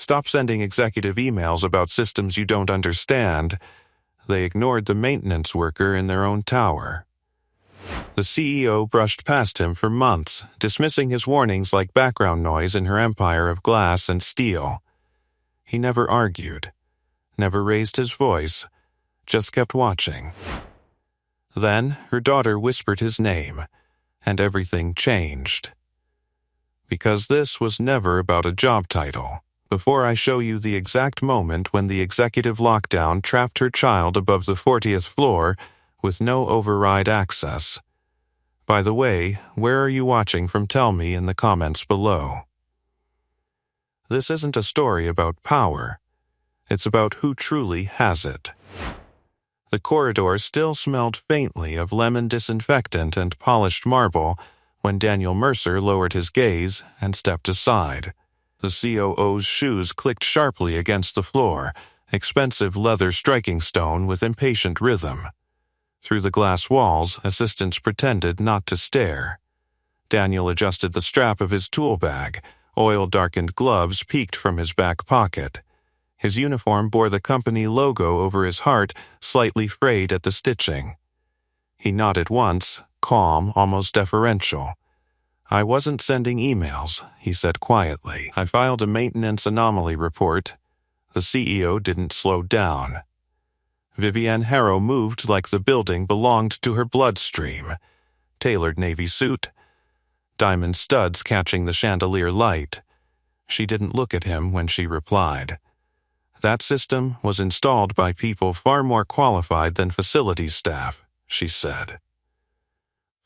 Stop sending executive emails about systems you don't understand. They ignored the maintenance worker in their own tower. The CEO brushed past him for months, dismissing his warnings like background noise in her empire of glass and steel. He never argued, never raised his voice, just kept watching. Then her daughter whispered his name, and everything changed. Because this was never about a job title. Before I show you the exact moment when the executive lockdown trapped her child above the 40th floor with no override access. By the way, where are you watching from? Tell me in the comments below. This isn't a story about power. It's about who truly has it. The corridor still smelled faintly of lemon disinfectant and polished marble when Daniel Mercer lowered his gaze and stepped aside. The COO's shoes clicked sharply against the floor, expensive leather striking stone with impatient rhythm. Through the glass walls, assistants pretended not to stare. Daniel adjusted the strap of his tool bag. Oil-darkened gloves peeked from his back pocket. His uniform bore the company logo over his heart, slightly frayed at the stitching. He nodded once, calm, almost deferential. "I wasn't sending emails," he said quietly. "I filed a maintenance anomaly report." The CEO didn't slow down. Vivienne Harrow moved like the building belonged to her bloodstream. Tailored navy suit, diamond studs catching the chandelier light. She didn't look at him when she replied. "That system was installed by people far more qualified than facilities staff," she said.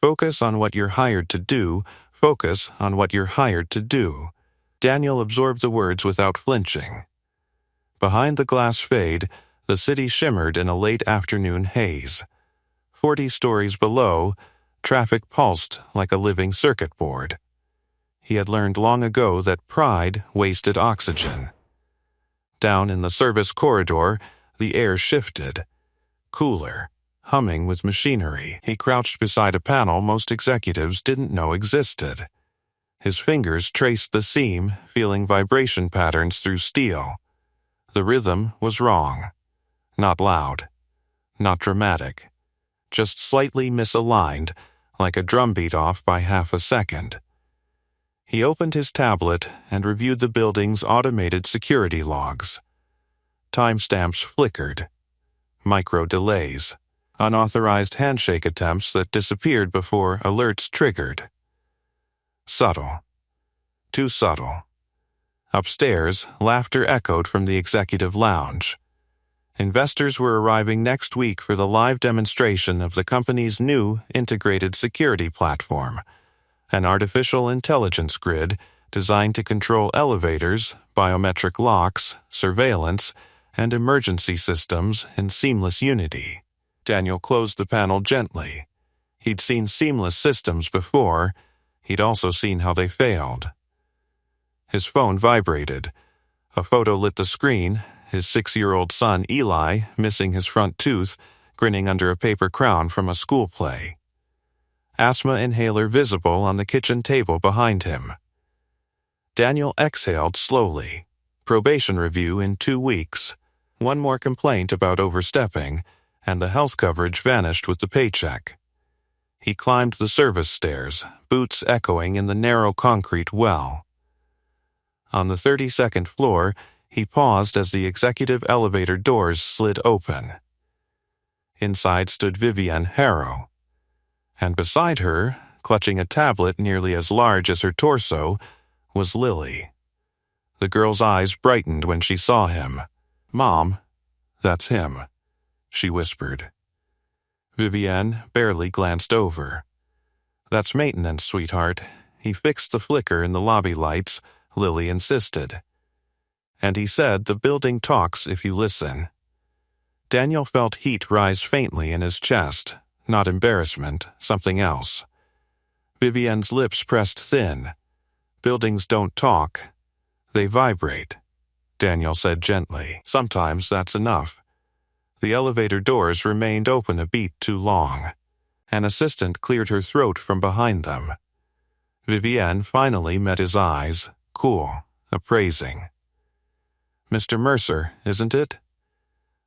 "Focus on what you're hired to do. Focus on what you're hired to do." Daniel absorbed the words without flinching. Behind the glass fade, the city shimmered in a late afternoon haze. 40 stories below, traffic pulsed like a living circuit board. He had learned long ago that pride wasted oxygen. Down in the service corridor, the air shifted. Cooler, humming with machinery. He crouched beside a panel most executives didn't know existed. His fingers traced the seam, feeling vibration patterns through steel. The rhythm was wrong. Not loud. Not dramatic. Just slightly misaligned, like a drumbeat off by half a second. He opened his tablet and reviewed the building's automated security logs. Timestamps flickered. Micro delays. Unauthorized handshake attempts that disappeared before alerts triggered. Subtle. Too subtle. Upstairs, laughter echoed from the executive lounge. Investors were arriving next week for the live demonstration of the company's new integrated security platform, an artificial intelligence grid designed to control elevators, biometric locks, surveillance, and emergency systems in seamless unity. Daniel closed the panel gently. He'd seen seamless systems before. He'd also seen how they failed. His phone vibrated. A photo lit the screen, his 6-year-old son Eli, missing his front tooth, grinning under a paper crown from a school play. Asthma inhaler visible on the kitchen table behind him. Daniel exhaled slowly. Probation review in 2 weeks. One more complaint about overstepping, and the health coverage vanished with the paycheck. He climbed the service stairs, boots echoing in the narrow concrete well. On the 32nd floor, he paused as the executive elevator doors slid open. Inside stood Vivienne Harrow. And beside her, clutching a tablet nearly as large as her torso, was Lily. The girl's eyes brightened when she saw him. "Mom, that's him," she whispered. Vivienne barely glanced over. "That's maintenance, sweetheart." He fixed the flicker in the lobby lights, Lily insisted. "And he said the building talks if you listen." Daniel felt heat rise faintly in his chest, not embarrassment, something else. Vivienne's lips pressed thin. "Buildings don't talk. They vibrate," Daniel said gently. "Sometimes that's enough." The elevator doors remained open a beat too long. An assistant cleared her throat from behind them. Vivienne finally met his eyes, cool, appraising. Mr. Mercer, isn't it?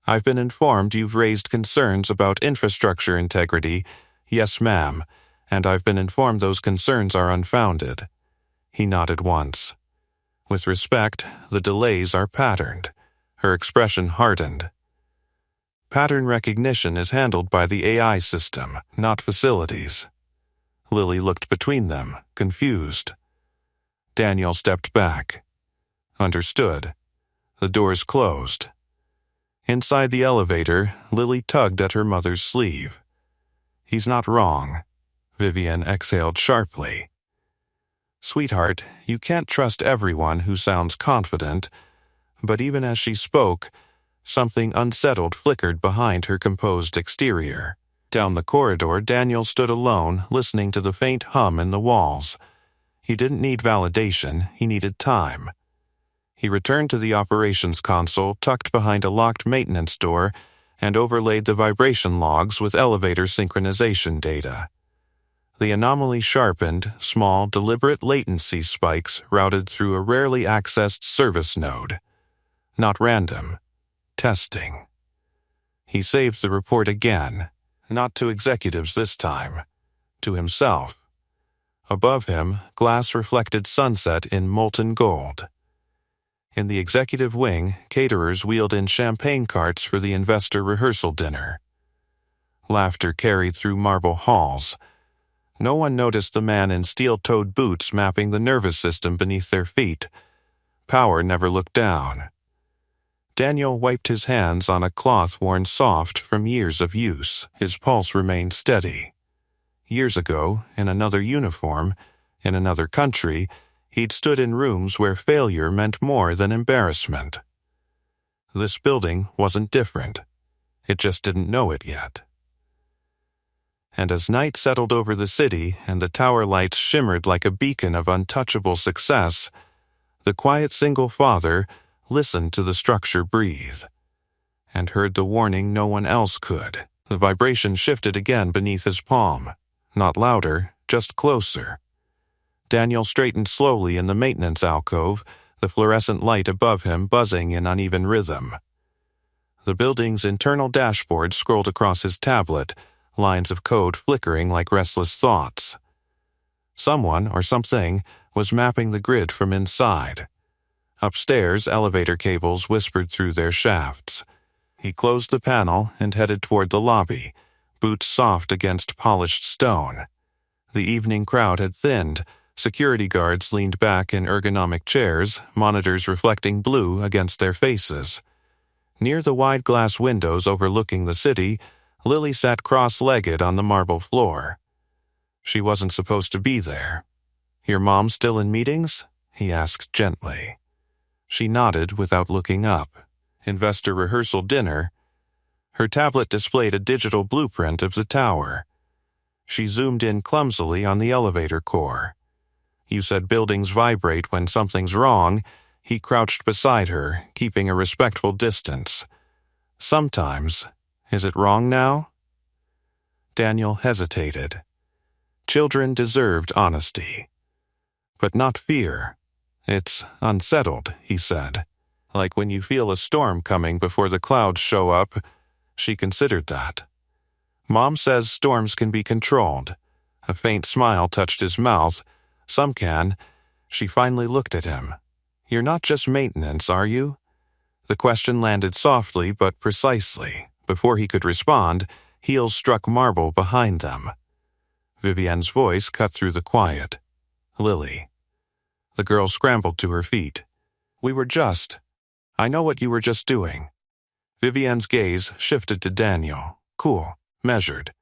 I've been informed you've raised concerns about infrastructure integrity. Yes, ma'am, and I've been informed those concerns are unfounded. He nodded once. With respect, the delays are patterned. Her expression hardened. Pattern recognition is handled by the AI system, not facilities. Lily looked between them, confused. Daniel stepped back. Understood. The doors closed. Inside the elevator, Lily tugged at her mother's sleeve. He's not wrong. Vivian exhaled sharply. Sweetheart, you can't trust everyone who sounds confident, but even as she spoke, something unsettled flickered behind her composed exterior. Down the corridor, Daniel stood alone, listening to the faint hum in the walls. He didn't need validation, he needed time. He returned to the operations console, tucked behind a locked maintenance door, and overlaid the vibration logs with elevator synchronization data. The anomaly sharpened, small, deliberate latency spikes routed through a rarely accessed service node. Not random. Testing. He saved the report again, not to executives this time, to himself. Above him, glass reflected sunset in molten gold. In the executive wing, caterers wheeled in champagne carts for the investor rehearsal dinner. Laughter carried through marble halls. No one noticed the man in steel-toed boots mapping the nervous system beneath their feet. Power never looked down. Daniel wiped his hands on a cloth worn soft from years of use. His pulse remained steady. Years ago, in another uniform, in another country, he'd stood in rooms where failure meant more than embarrassment. This building wasn't different. It just didn't know it yet. And as night settled over the city and the tower lights shimmered like a beacon of untouchable success, the quiet single father listened to the structure breathe, and heard the warning no one else could. The vibration shifted again beneath his palm, not louder, just closer. Daniel straightened slowly in the maintenance alcove, the fluorescent light above him buzzing in uneven rhythm. The building's internal dashboard scrolled across his tablet, lines of code flickering like restless thoughts. Someone, or something, was mapping the grid from inside. Upstairs, elevator cables whispered through their shafts. He closed the panel and headed toward the lobby, boots soft against polished stone. The evening crowd had thinned. Security guards leaned back in ergonomic chairs, monitors reflecting blue against their faces. Near the wide glass windows overlooking the city, Lily sat cross-legged on the marble floor. She wasn't supposed to be there. "Your mom still in meetings?" he asked gently. She nodded without looking up. Investor rehearsal dinner. Her tablet displayed a digital blueprint of the tower. She zoomed in clumsily on the elevator core. "You said buildings vibrate when something's wrong." He crouched beside her, keeping a respectful distance. "Sometimes. Is it wrong now?" Daniel hesitated. Children deserved honesty. But not fear. "It's unsettled," he said. "Like when you feel a storm coming before the clouds show up." She considered that. "Mom says storms can be controlled." A faint smile touched his mouth. "Some can." She finally looked at him. "You're not just maintenance, are you?" The question landed softly but precisely. Before he could respond, heels struck marble behind them. Vivian's voice cut through the quiet. "Lily." The girl scrambled to her feet. I know what you were just doing." Vivian's gaze shifted to Daniel, cool, measured.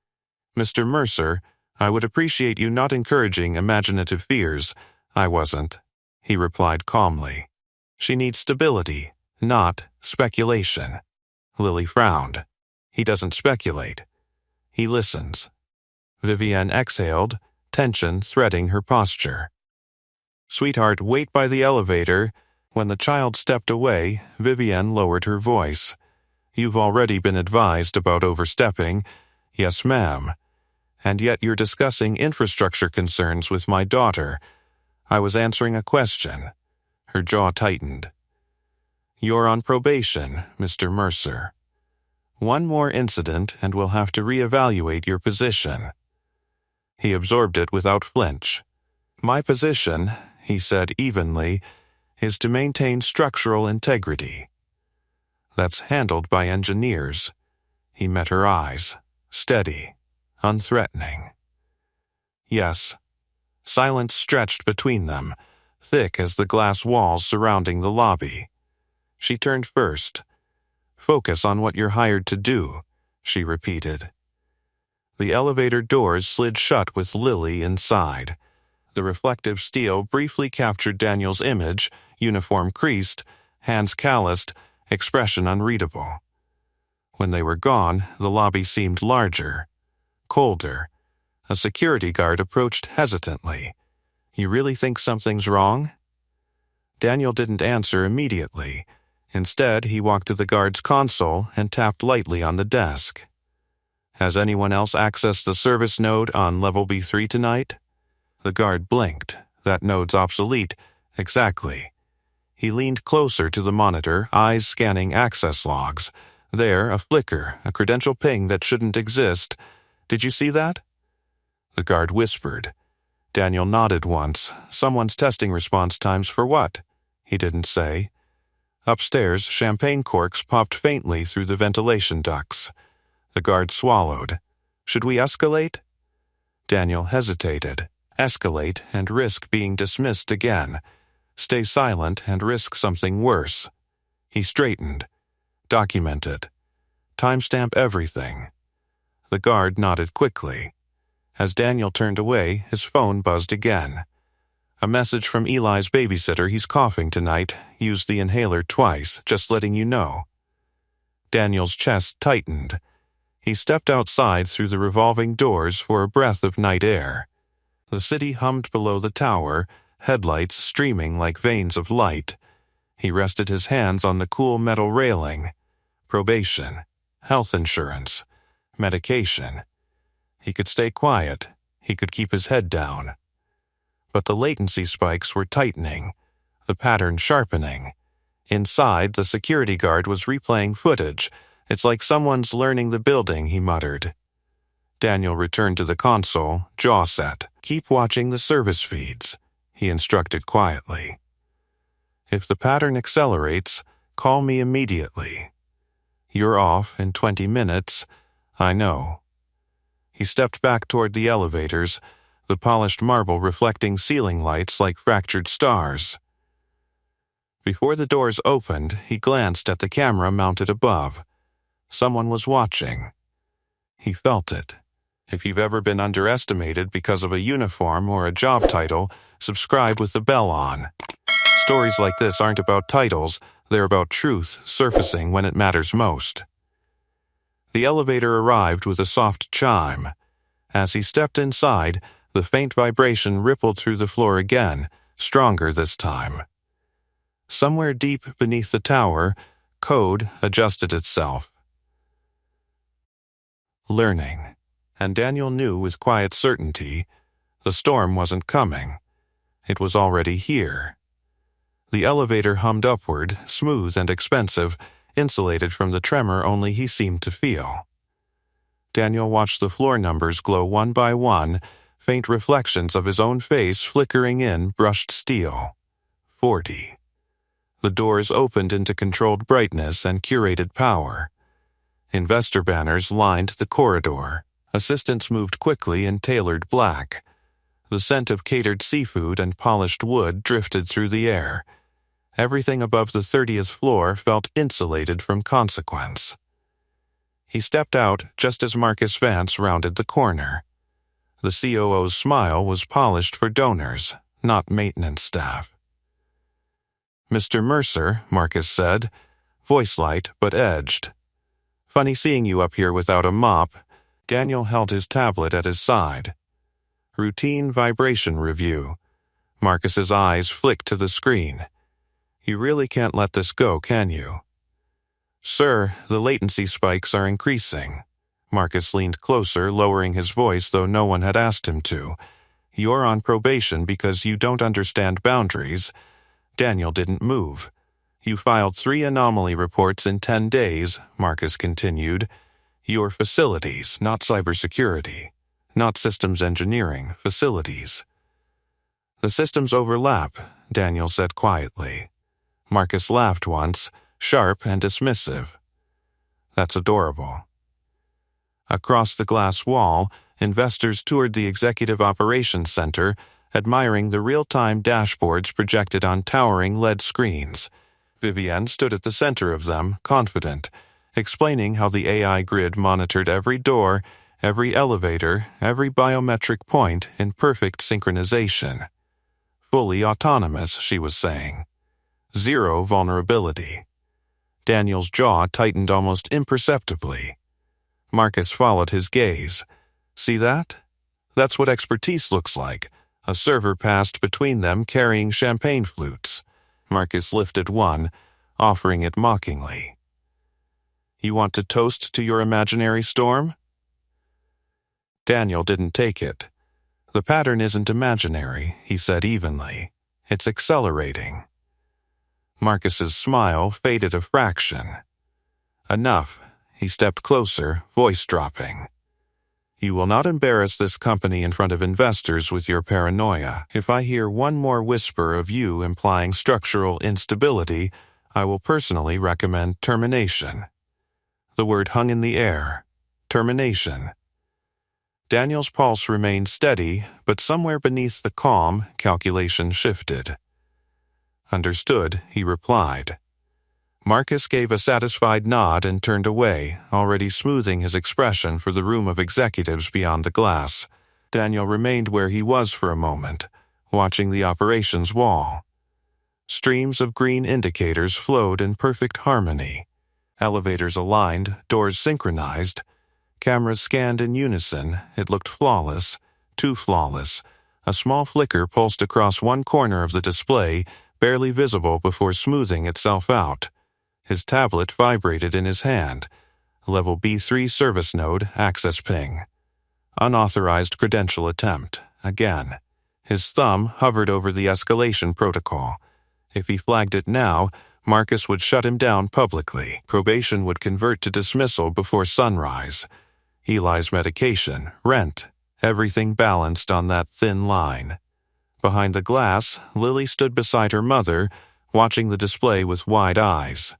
"Mr. Mercer, I would appreciate you not encouraging imaginative fears." "I wasn't," he replied calmly. "She needs stability, not speculation." Lily frowned. "He doesn't speculate. He listens." Vivian exhaled, tension threading her posture. "Sweetheart, wait by the elevator." When the child stepped away, Vivian lowered her voice. "You've already been advised about overstepping." "Yes, ma'am. And yet you're discussing infrastructure concerns with my daughter." "I was answering a question." Her jaw tightened. "You're on probation, Mr. Mercer. One more incident and we'll have to reevaluate your position." He absorbed it without flinch. "My position," he said evenly, "is to maintain structural integrity. That's handled by engineers." He met her eyes, steady, unthreatening. "Yes." Silence stretched between them, thick as the glass walls surrounding the lobby. She turned first. "Focus on what you're hired to do," she repeated. The elevator doors slid shut with Lily inside. The reflective steel briefly captured Daniel's image, uniform creased, hands calloused, expression unreadable. When they were gone, the lobby seemed larger, colder. A security guard approached hesitantly. "You really think something's wrong?" Daniel didn't answer immediately. Instead, he walked to the guard's console and tapped lightly on the desk. "Has anyone else accessed the service node on level B3 tonight?" The guard blinked. "That node's obsolete." "Exactly." He leaned closer to the monitor, eyes scanning access logs. There, a flicker, a credential ping that shouldn't exist. "Did you see that?" The guard whispered. Daniel nodded once. "Someone's testing response times for what?" He didn't say. Upstairs, champagne corks popped faintly through the ventilation ducts. The guard swallowed. "Should we escalate?" Daniel hesitated. Escalate and risk being dismissed again. Stay silent and risk something worse. He straightened. "Document it. Timestamp everything." The guard nodded quickly. As Daniel turned away, his phone buzzed again. "A message from Eli's babysitter. He's coughing tonight. Used the inhaler twice, just letting you know." Daniel's chest tightened. He stepped outside through the revolving doors for a breath of night air. The city hummed below the tower, headlights streaming like veins of light. He rested his hands on the cool metal railing. Probation, health insurance, medication. He could stay quiet. He could keep his head down. But the latency spikes were tightening, the pattern sharpening. Inside, the security guard was replaying footage. "It's like someone's learning the building," he muttered. Daniel returned to the console, jaw set. "Keep watching the service feeds," he instructed quietly. "If the pattern accelerates, call me immediately." "You're off in 20 minutes. I know." He stepped back toward the elevators, the polished marble reflecting ceiling lights like fractured stars. Before the doors opened, he glanced at the camera mounted above. Someone was watching. He felt it. If you've ever been underestimated because of a uniform or a job title, subscribe with the bell on. Stories like this aren't about titles, they're about truth surfacing when it matters most. The elevator arrived with a soft chime. As he stepped inside, the faint vibration rippled through the floor again, stronger this time. Somewhere deep beneath the tower, code adjusted itself. Learning. And Daniel knew with quiet certainty, the storm wasn't coming. It was already here. The elevator hummed upward, smooth and expensive, insulated from the tremor only he seemed to feel. Daniel watched the floor numbers glow one by one, faint reflections of his own face flickering in brushed steel. 40. The doors opened into controlled brightness and curated power. Investor banners lined the corridor. Assistants moved quickly in tailored black. The scent of catered seafood and polished wood drifted through the air. Everything above the 30th floor felt insulated from consequence. He stepped out just as Marcus Vance rounded the corner. The COO's smile was polished for donors, not maintenance staff. "Mr. Mercer," Marcus said, voice light but edged. "Funny seeing you up here without a mop." Daniel held his tablet at his side. "Routine vibration review." Marcus's eyes flicked to the screen. "You really can't let this go, can you?" "Sir, the latency spikes are increasing." Marcus leaned closer, lowering his voice though no one had asked him to. "You're on probation because you don't understand boundaries." Daniel didn't move. You filed 3 anomaly reports in 10 days, Marcus continued. Your facilities, not cybersecurity. Not systems engineering, facilities. The systems overlap, Daniel said quietly. Marcus laughed once, sharp and dismissive. That's adorable. Across the glass wall, investors toured the Executive Operations Center, admiring the real-time dashboards projected on towering LED screens. Vivienne stood at the center of them, confident, explaining how the AI grid monitored every door, every elevator, every biometric point in perfect synchronization. Fully autonomous, she was saying. Zero vulnerability. Daniel's jaw tightened almost imperceptibly. Marcus followed his gaze. See that? That's what expertise looks like. A server passed between them carrying champagne flutes. Marcus lifted one, offering it mockingly. You want to toast to your imaginary storm? Daniel didn't take it. The pattern isn't imaginary, he said evenly. It's accelerating. Marcus's smile faded a fraction. Enough. He stepped closer, voice dropping. You will not embarrass this company in front of investors with your paranoia. If I hear one more whisper of you implying structural instability, I will personally recommend termination. The word hung in the air. Termination. Daniel's pulse remained steady, but somewhere beneath the calm, calculation shifted. Understood, he replied. Marcus gave a satisfied nod and turned away, already smoothing his expression for the room of executives beyond the glass. Daniel remained where he was for a moment, watching the operations wall. Streams of green indicators flowed in perfect harmony. Elevators aligned, doors synchronized. Cameras scanned in unison. It looked flawless, too flawless. A small flicker pulsed across one corner of the display, barely visible before smoothing itself out. His tablet vibrated in his hand. Level B3 service node, access ping. Unauthorized credential attempt. Again. His thumb hovered over the escalation protocol. If he flagged it now, Marcus would shut him down publicly. Probation would convert to dismissal before sunrise. Eli's medication, rent, everything balanced on that thin line. Behind the glass, Lily stood beside her mother, watching the display with wide eyes.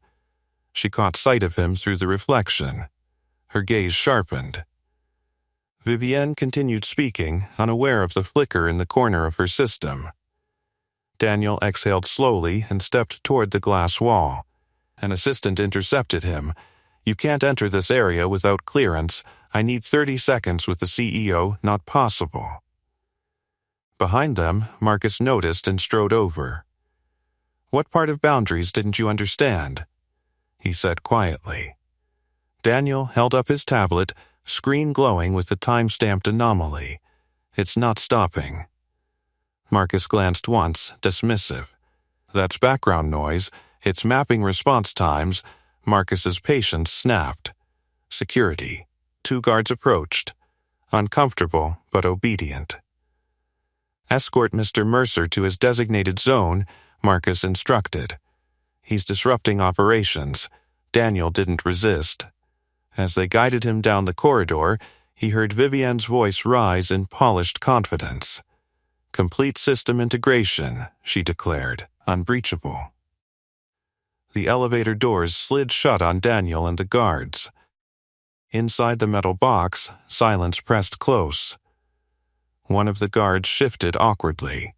She caught sight of him through the reflection. Her gaze sharpened. Vivienne continued speaking, unaware of the flicker in the corner of her system. Daniel exhaled slowly and stepped toward the glass wall. An assistant intercepted him. You can't enter this area without clearance. I need 30 seconds with the CEO, not possible. Behind them, Marcus noticed and strode over. What part of boundaries didn't you understand? He said quietly. Daniel held up his tablet, screen glowing with the time-stamped anomaly. It's not stopping. Marcus glanced once, dismissive. That's background noise. It's mapping response times. Marcus's patience snapped. Security. 2 guards approached. Uncomfortable, but obedient. Escort Mr. Mercer to his designated zone, Marcus instructed. He's disrupting operations. Daniel didn't resist. As they guided him down the corridor, he heard Vivienne's voice rise in polished confidence. Complete system integration, she declared, unbreachable. The elevator doors slid shut on Daniel and the guards. Inside the metal box, silence pressed close. One of the guards shifted awkwardly.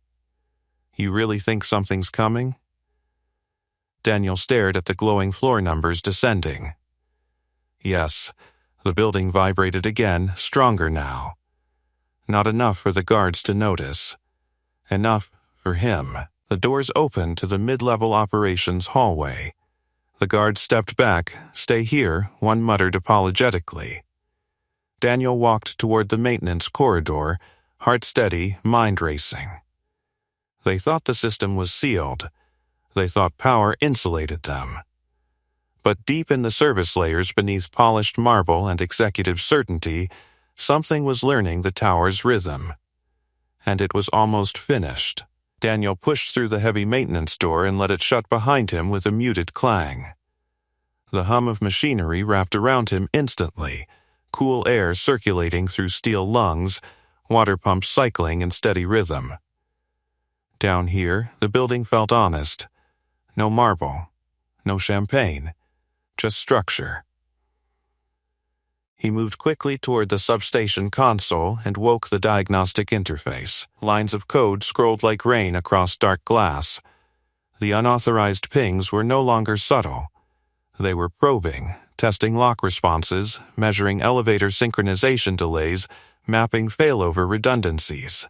You really think something's coming? Daniel stared at the glowing floor numbers descending. Yes, the building vibrated again, stronger now. Not enough for the guards to notice. Enough for him. The doors opened to the mid-level operations hallway. The guards stepped back. Stay here, one muttered apologetically. Daniel walked toward the maintenance corridor, heart steady, mind racing. They thought the system was sealed. They thought power insulated them. But deep in the service layers beneath polished marble and executive certainty, something was learning the tower's rhythm. And it was almost finished. Daniel pushed through the heavy maintenance door and let it shut behind him with a muted clang. The hum of machinery wrapped around him instantly, cool air circulating through steel lungs, water pumps cycling in steady rhythm. Down here, the building felt honest. No marble, no champagne, just structure. He moved quickly toward the substation console and woke the diagnostic interface. Lines of code scrolled like rain across dark glass. The unauthorized pings were no longer subtle. They were probing, testing lock responses, measuring elevator synchronization delays, mapping failover redundancies.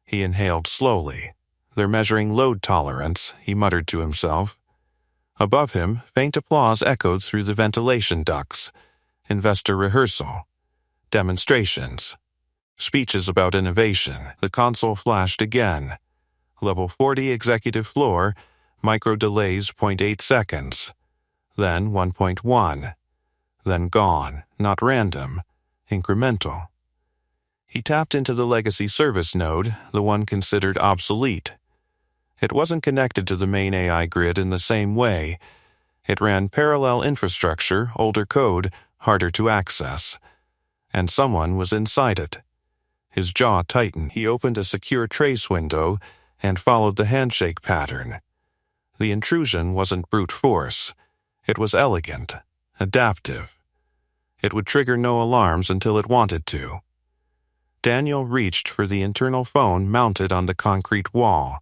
He inhaled slowly. "They're measuring load tolerance," he muttered to himself. Above him, faint applause echoed through the ventilation ducts. Investor rehearsal. Demonstrations. Speeches about innovation. The console flashed again. Level 40 executive floor, micro delays 0.8 seconds. Then 1.1. Then gone, not random, incremental. He tapped into the legacy service node, the one considered obsolete. It wasn't connected to the main AI grid in the same way. It ran parallel infrastructure, older code, harder to access. And someone was inside it. His jaw tightened. He opened a secure trace window and followed the handshake pattern. The intrusion wasn't brute force. It was elegant, adaptive. It would trigger no alarms until it wanted to. Daniel reached for the internal phone mounted on the concrete wall.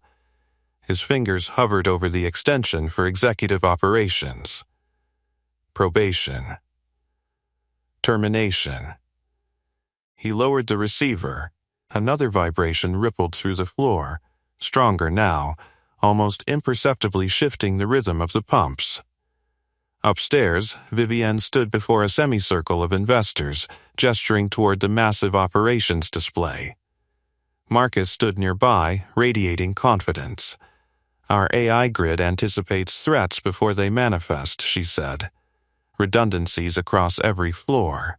His fingers hovered over the extension for executive operations. Probation. Termination. He lowered the receiver. Another vibration rippled through the floor, stronger now, almost imperceptibly shifting the rhythm of the pumps. Upstairs, Vivienne stood before a semicircle of investors, gesturing toward the massive operations display. Marcus stood nearby, radiating confidence. "Our AI grid anticipates threats before they manifest," she said. "Redundancies across every floor."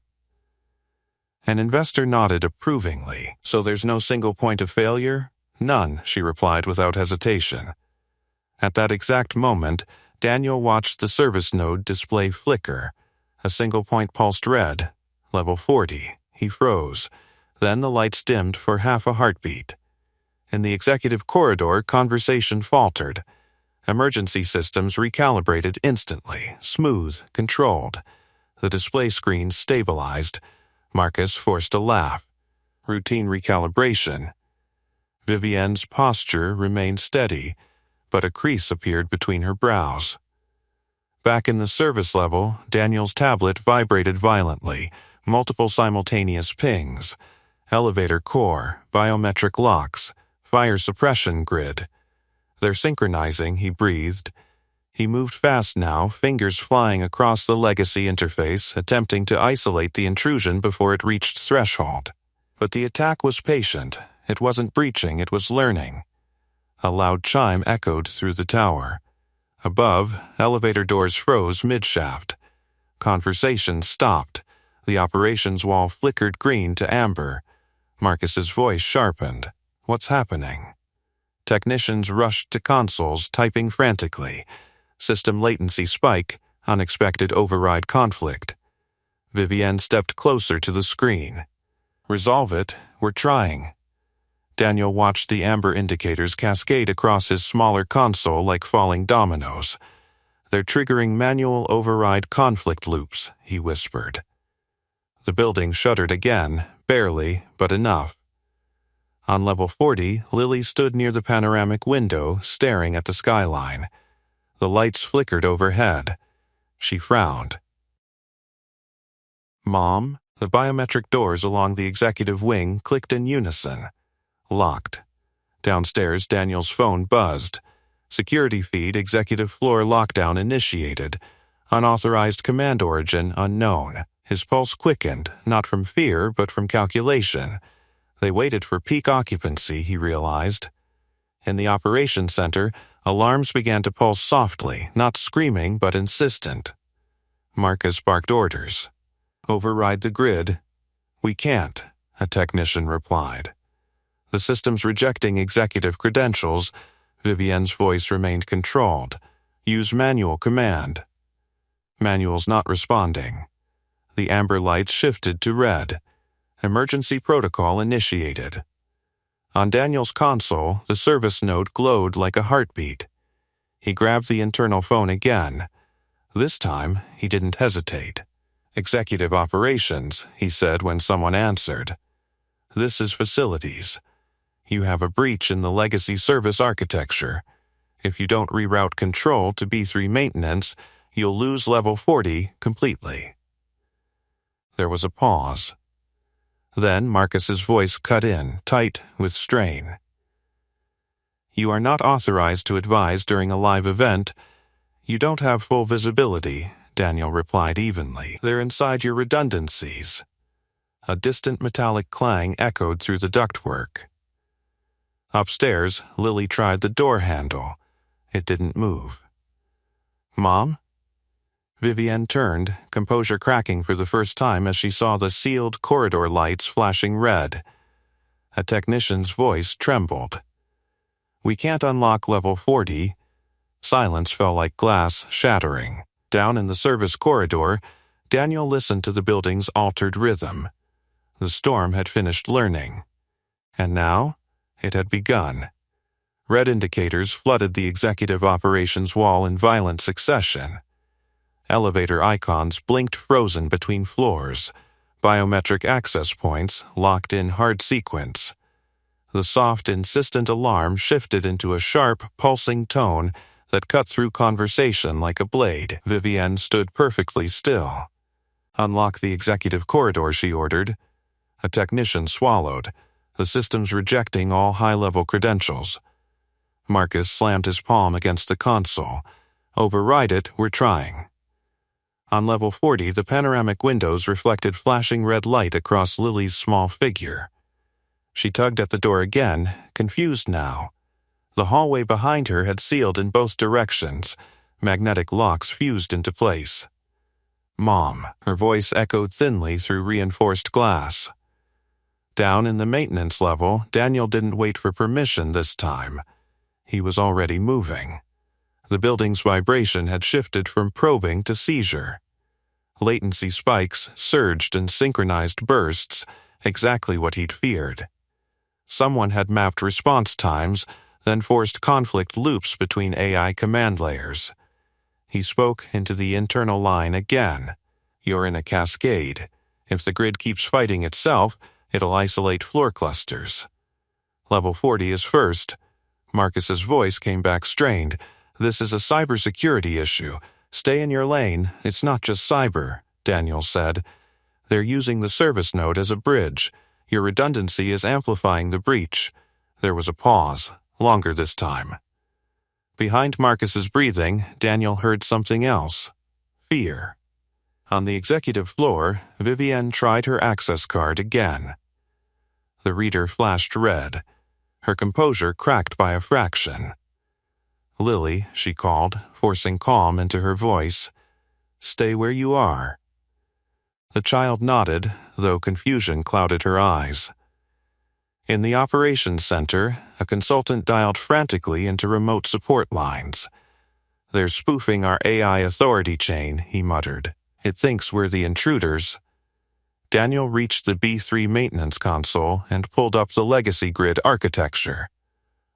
An investor nodded approvingly. "So there's no single point of failure?" "None," she replied without hesitation. At that exact moment, Daniel watched the service node display flicker. A single point pulsed red. Level 40. He froze. Then the lights dimmed for half a heartbeat. In the executive corridor, conversation faltered. Emergency systems recalibrated instantly, smooth, controlled. The display screen stabilized. Marcus forced a laugh. Routine recalibration. Vivienne's posture remained steady, but a crease appeared between her brows. Back in the service level, Daniel's tablet vibrated violently, multiple simultaneous pings. Elevator core, biometric locks, fire suppression grid. "They're synchronizing," he breathed. He moved fast now, fingers flying across the legacy interface, attempting to isolate the intrusion before it reached threshold. But the attack was patient. It wasn't breaching, it was learning. A loud chime echoed through the tower. Above, elevator doors froze mid-shaft. Conversation stopped. The operations wall flickered green to amber. Marcus's voice sharpened. "What's happening?" Technicians rushed to consoles, typing frantically. System latency spike, unexpected override conflict. Vivienne stepped closer to the screen. "Resolve it. We're trying." Daniel watched the amber indicators cascade across his smaller console like falling dominoes. "They're triggering manual override conflict loops," he whispered. The building shuddered again, barely, but enough. On level 40, Lily stood near the panoramic window, staring at the skyline. The lights flickered overhead. She frowned. "Mom?" The biometric doors along the executive wing clicked in unison. Locked. Downstairs, Daniel's phone buzzed. Security feed, executive floor lockdown initiated. Unauthorized command origin unknown. His pulse quickened, not from fear, but from calculation. They waited for peak occupancy, he realized. In the operations center, alarms began to pulse softly, not screaming, but insistent. Marcus barked orders. "Override the grid." "We can't," a technician replied. The systems rejecting executive credentials, Vivienne's voice remained controlled. Use manual command. Manual's not responding. The amber lights shifted to red. Emergency protocol initiated. On Daniel's console, the service node glowed like a heartbeat. He grabbed the internal phone again. This time, he didn't hesitate. Executive operations, he said when someone answered. This is facilities. You have a breach in the legacy service architecture. If you don't reroute control to B3 maintenance, you'll lose level 40 completely. There was a pause. Then Marcus's voice cut in, tight with strain. You are not authorized to advise during a live event. You don't have full visibility, Daniel replied evenly. They're inside your redundancies. A distant metallic clang echoed through the ductwork. Upstairs, Lily tried the door handle. It didn't move. Mom? Vivienne turned, composure cracking for the first time as she saw the sealed corridor lights flashing red. A technician's voice trembled. We can't unlock level 40. Silence fell like glass shattering. Down in the service corridor, Daniel listened to the building's altered rhythm. The storm had finished learning. And now, it had begun. Red indicators flooded the executive operations wall in violent succession. Elevator icons blinked frozen between floors, biometric access points locked in hard sequence. The soft, insistent alarm shifted into a sharp, pulsing tone that cut through conversation like a blade. Vivienne stood perfectly still. Unlock the executive corridor, she ordered. A technician swallowed, the systems rejecting all high-level credentials. Marcus slammed his palm against the console. Override it, we're trying. On level 40, the panoramic windows reflected flashing red light across Lily's small figure. She tugged at the door again, confused now. The hallway behind her had sealed in both directions. Magnetic locks fused into place. Mom, her voice echoed thinly through reinforced glass. Down in the maintenance level, Daniel didn't wait for permission this time. He was already moving. The building's vibration had shifted from probing to seizure. Latency spikes surged in synchronized bursts, exactly what he'd feared. Someone had mapped response times, then forced conflict loops between AI command layers. He spoke into the internal line again. You're in a cascade. If the grid keeps fighting itself, it'll isolate floor clusters. Level 40 is first. Marcus's voice came back strained. This is a cybersecurity issue. Stay in your lane. It's not just cyber, Daniel said. They're using the service node as a bridge. Your redundancy is amplifying the breach. There was a pause, longer this time. Behind Marcus's breathing, Daniel heard something else. Fear. On the executive floor, Vivienne tried her access card again. The reader flashed red. Her composure cracked by a fraction. Lily, she called, forcing calm into her voice. Stay where you are. The child nodded, though confusion clouded her eyes. In the operations center, a consultant dialed frantically into remote support lines. They're spoofing our AI authority chain, he muttered. It thinks we're the intruders. Daniel reached the B3 maintenance console and pulled up the legacy grid architecture.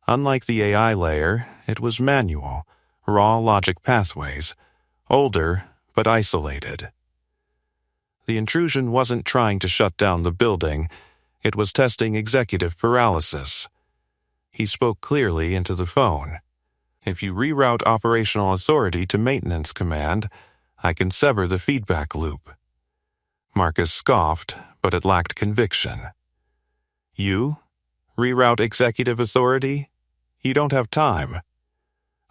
Unlike the AI layer, it was manual, raw logic pathways, older but isolated. The intrusion wasn't trying to shut down the building, it was testing executive paralysis. He spoke clearly into the phone. If you reroute operational authority to maintenance command, I can sever the feedback loop. Marcus scoffed, but it lacked conviction. You? Reroute executive authority? You don't have time.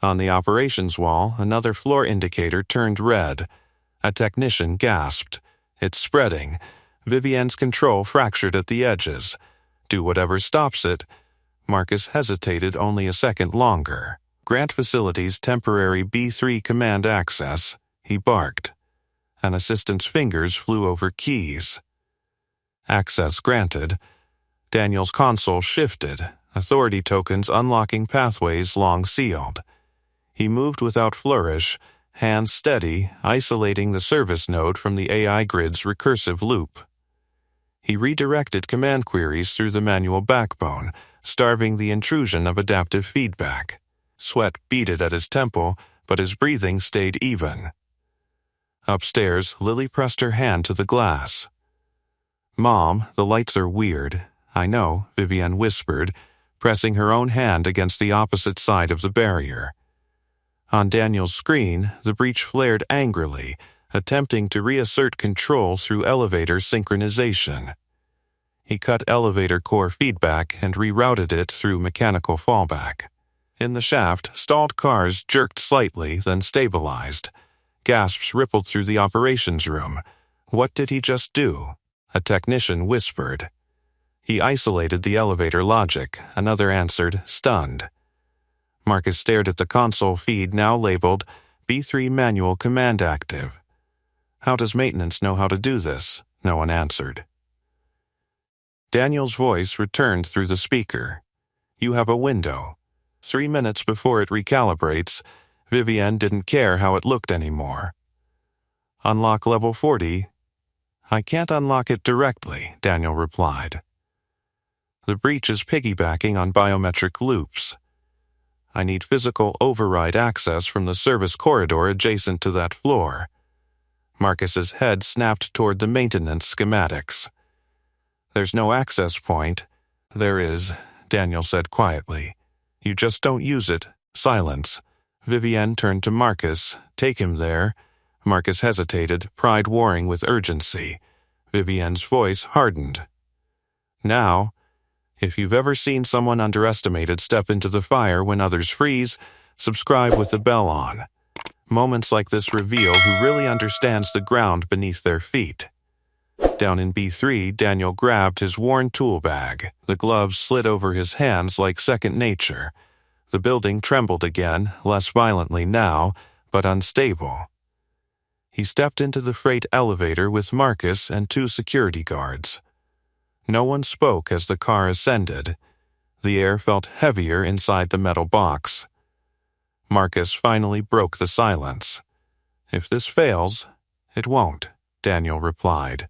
On the operations wall, another floor indicator turned red. A technician gasped. It's spreading. Vivienne's control fractured at the edges. Do whatever stops it. Marcus hesitated only a second longer. Grant facilities temporary B3 command access, he barked. An assistant's fingers flew over keys. Access granted. Daniel's console shifted, authority tokens unlocking pathways long sealed. He moved without flourish, hands steady, isolating the service node from the AI grid's recursive loop. He redirected command queries through the manual backbone, starving the intrusion of adaptive feedback. Sweat beaded at his temple, but his breathing stayed even. Upstairs, Lily pressed her hand to the glass. "Mom, the lights are weird." "I know," Vivienne whispered, pressing her own hand against the opposite side of the barrier. On Daniel's screen, the breach flared angrily, attempting to reassert control through elevator synchronization. He cut elevator core feedback and rerouted it through mechanical fallback. In the shaft, stalled cars jerked slightly, then stabilized. Gasps rippled through the operations room. What did he just do? A technician whispered. He isolated the elevator logic. Another answered, stunned. Marcus stared at the console feed now labeled B3 manual command active. How does maintenance know how to do this? No one answered. Daniel's voice returned through the speaker. You have a window. 3 minutes before it recalibrates, Vivienne didn't care how it looked anymore. Unlock level 40. I can't unlock it directly, Daniel replied. The breach is piggybacking on biometric loops. I need physical override access from the service corridor adjacent to that floor. Marcus's head snapped toward the maintenance schematics. There's no access point. There is, Daniel said quietly. You just don't use it. Silence. Vivienne turned to Marcus. Take him there. Marcus hesitated, pride warring with urgency. Vivienne's voice hardened. Now, if you've ever seen someone underestimated step into the fire when others freeze, subscribe with the bell on. Moments like this reveal who really understands the ground beneath their feet. Down in B3, Daniel grabbed his worn tool bag. The gloves slid over his hands like second nature. The building trembled again, less violently now, but unstable. He stepped into the freight elevator with Marcus and 2 security guards. No one spoke as the car ascended. The air felt heavier inside the metal box. Marcus finally broke the silence. If this fails, it won't, Daniel replied.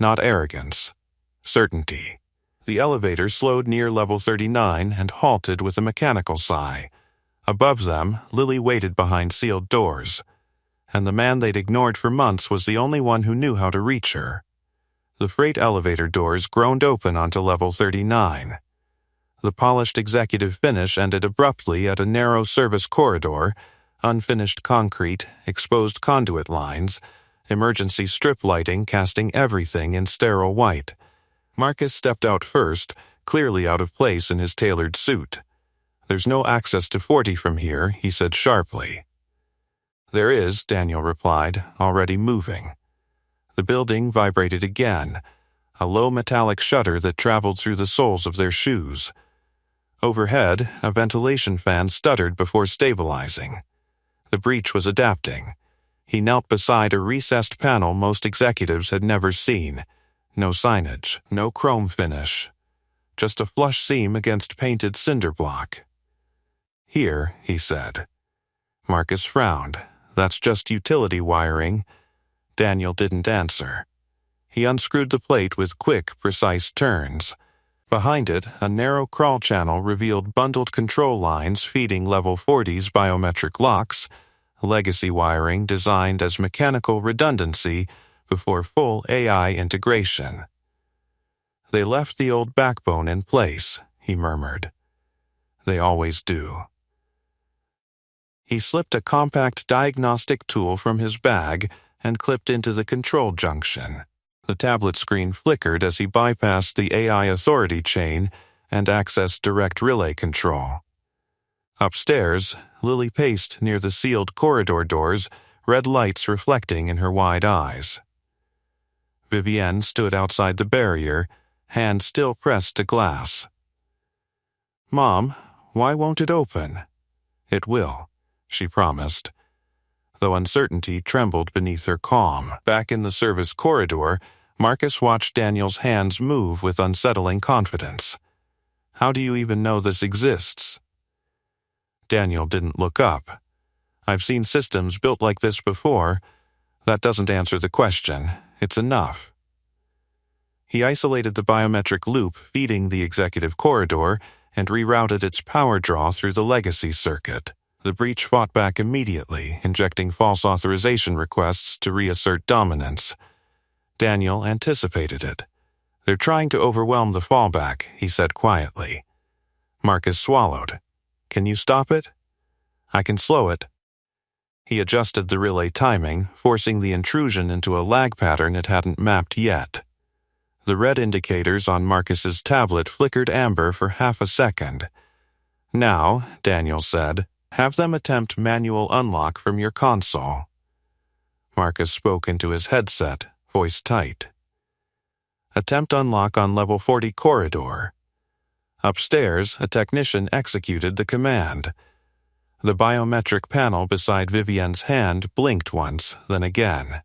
Not arrogance. Certainty. The elevator slowed near level 39 and halted with a mechanical sigh. Above them, Lily waited behind sealed doors, and the man they'd ignored for months was the only one who knew how to reach her. The freight elevator doors groaned open onto level 39. The polished executive finish ended abruptly at a narrow service corridor, unfinished concrete, exposed conduit lines, emergency strip lighting casting everything in sterile white. Marcus stepped out first, clearly out of place in his tailored suit. There's no access to 40 from here, he said sharply. There is, Daniel replied, already moving. The building vibrated again, a low metallic shudder that traveled through the soles of their shoes. Overhead, a ventilation fan stuttered before stabilizing. The breach was adapting. He knelt beside a recessed panel most executives had never seen. No signage, no chrome finish. Just a flush seam against painted cinder block. Here, he said. Marcus frowned. That's just utility wiring. Daniel didn't answer. He unscrewed the plate with quick, precise turns. Behind it, a narrow crawl channel revealed bundled control lines feeding level 40's biometric locks, legacy wiring designed as mechanical redundancy before full AI integration. They left the old backbone in place, he murmured. They always do. He slipped a compact diagnostic tool from his bag and clipped into the control junction. The tablet screen flickered as he bypassed the AI authority chain and accessed direct relay control. Upstairs, Lily paced near the sealed corridor doors, red lights reflecting in her wide eyes. Vivienne stood outside the barrier, hand still pressed to glass. Mom, why won't it open? It will, she promised, though uncertainty trembled beneath her calm. Back in the service corridor, Marcus watched Daniel's hands move with unsettling confidence. How do you even know this exists? Daniel didn't look up. I've seen systems built like this before. That doesn't answer the question. It's enough. He isolated the biometric loop feeding the executive corridor and rerouted its power draw through the legacy circuit. The breach fought back immediately, injecting false authorization requests to reassert dominance. Daniel anticipated it. They're trying to overwhelm the fallback, he said quietly. Marcus swallowed. Can you stop it? I can slow it. He adjusted the relay timing, forcing the intrusion into a lag pattern it hadn't mapped yet. The red indicators on Marcus's tablet flickered amber for half a second. Now, Daniel said, have them attempt manual unlock from your console. Marcus spoke into his headset, voice tight. Attempt unlock on level 40 corridor. Upstairs, a technician executed the command. The biometric panel beside Vivienne's hand blinked once, then again.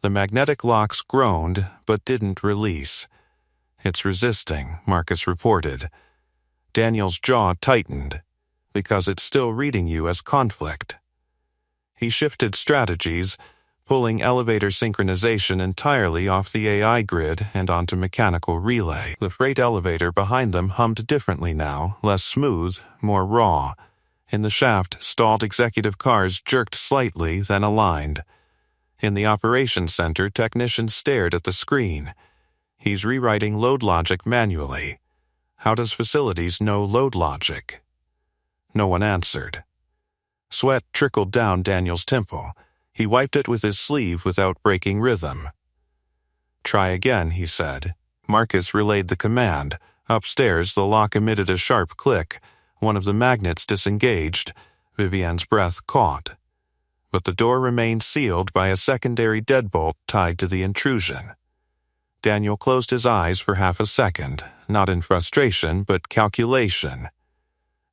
The magnetic locks groaned, but didn't release. It's resisting, Marcus reported. Daniel's jaw tightened, because it's still reading you as conflict. He shifted strategies, pulling elevator synchronization entirely off the AI grid and onto mechanical relay. The freight elevator behind them hummed differently now, less smooth, more raw. In the shaft, stalled executive cars jerked slightly, then aligned. In the operations center, technicians stared at the screen. He's rewriting load logic manually. How does facilities know load logic? No one answered. Sweat trickled down Daniel's temple. He wiped it with his sleeve without breaking rhythm. Try again, he said. Marcus relayed the command. Upstairs, the lock emitted a sharp click. One of the magnets disengaged. Vivienne's breath caught. But the door remained sealed by a secondary deadbolt tied to the intrusion. Daniel closed his eyes for half a second, not in frustration, but calculation.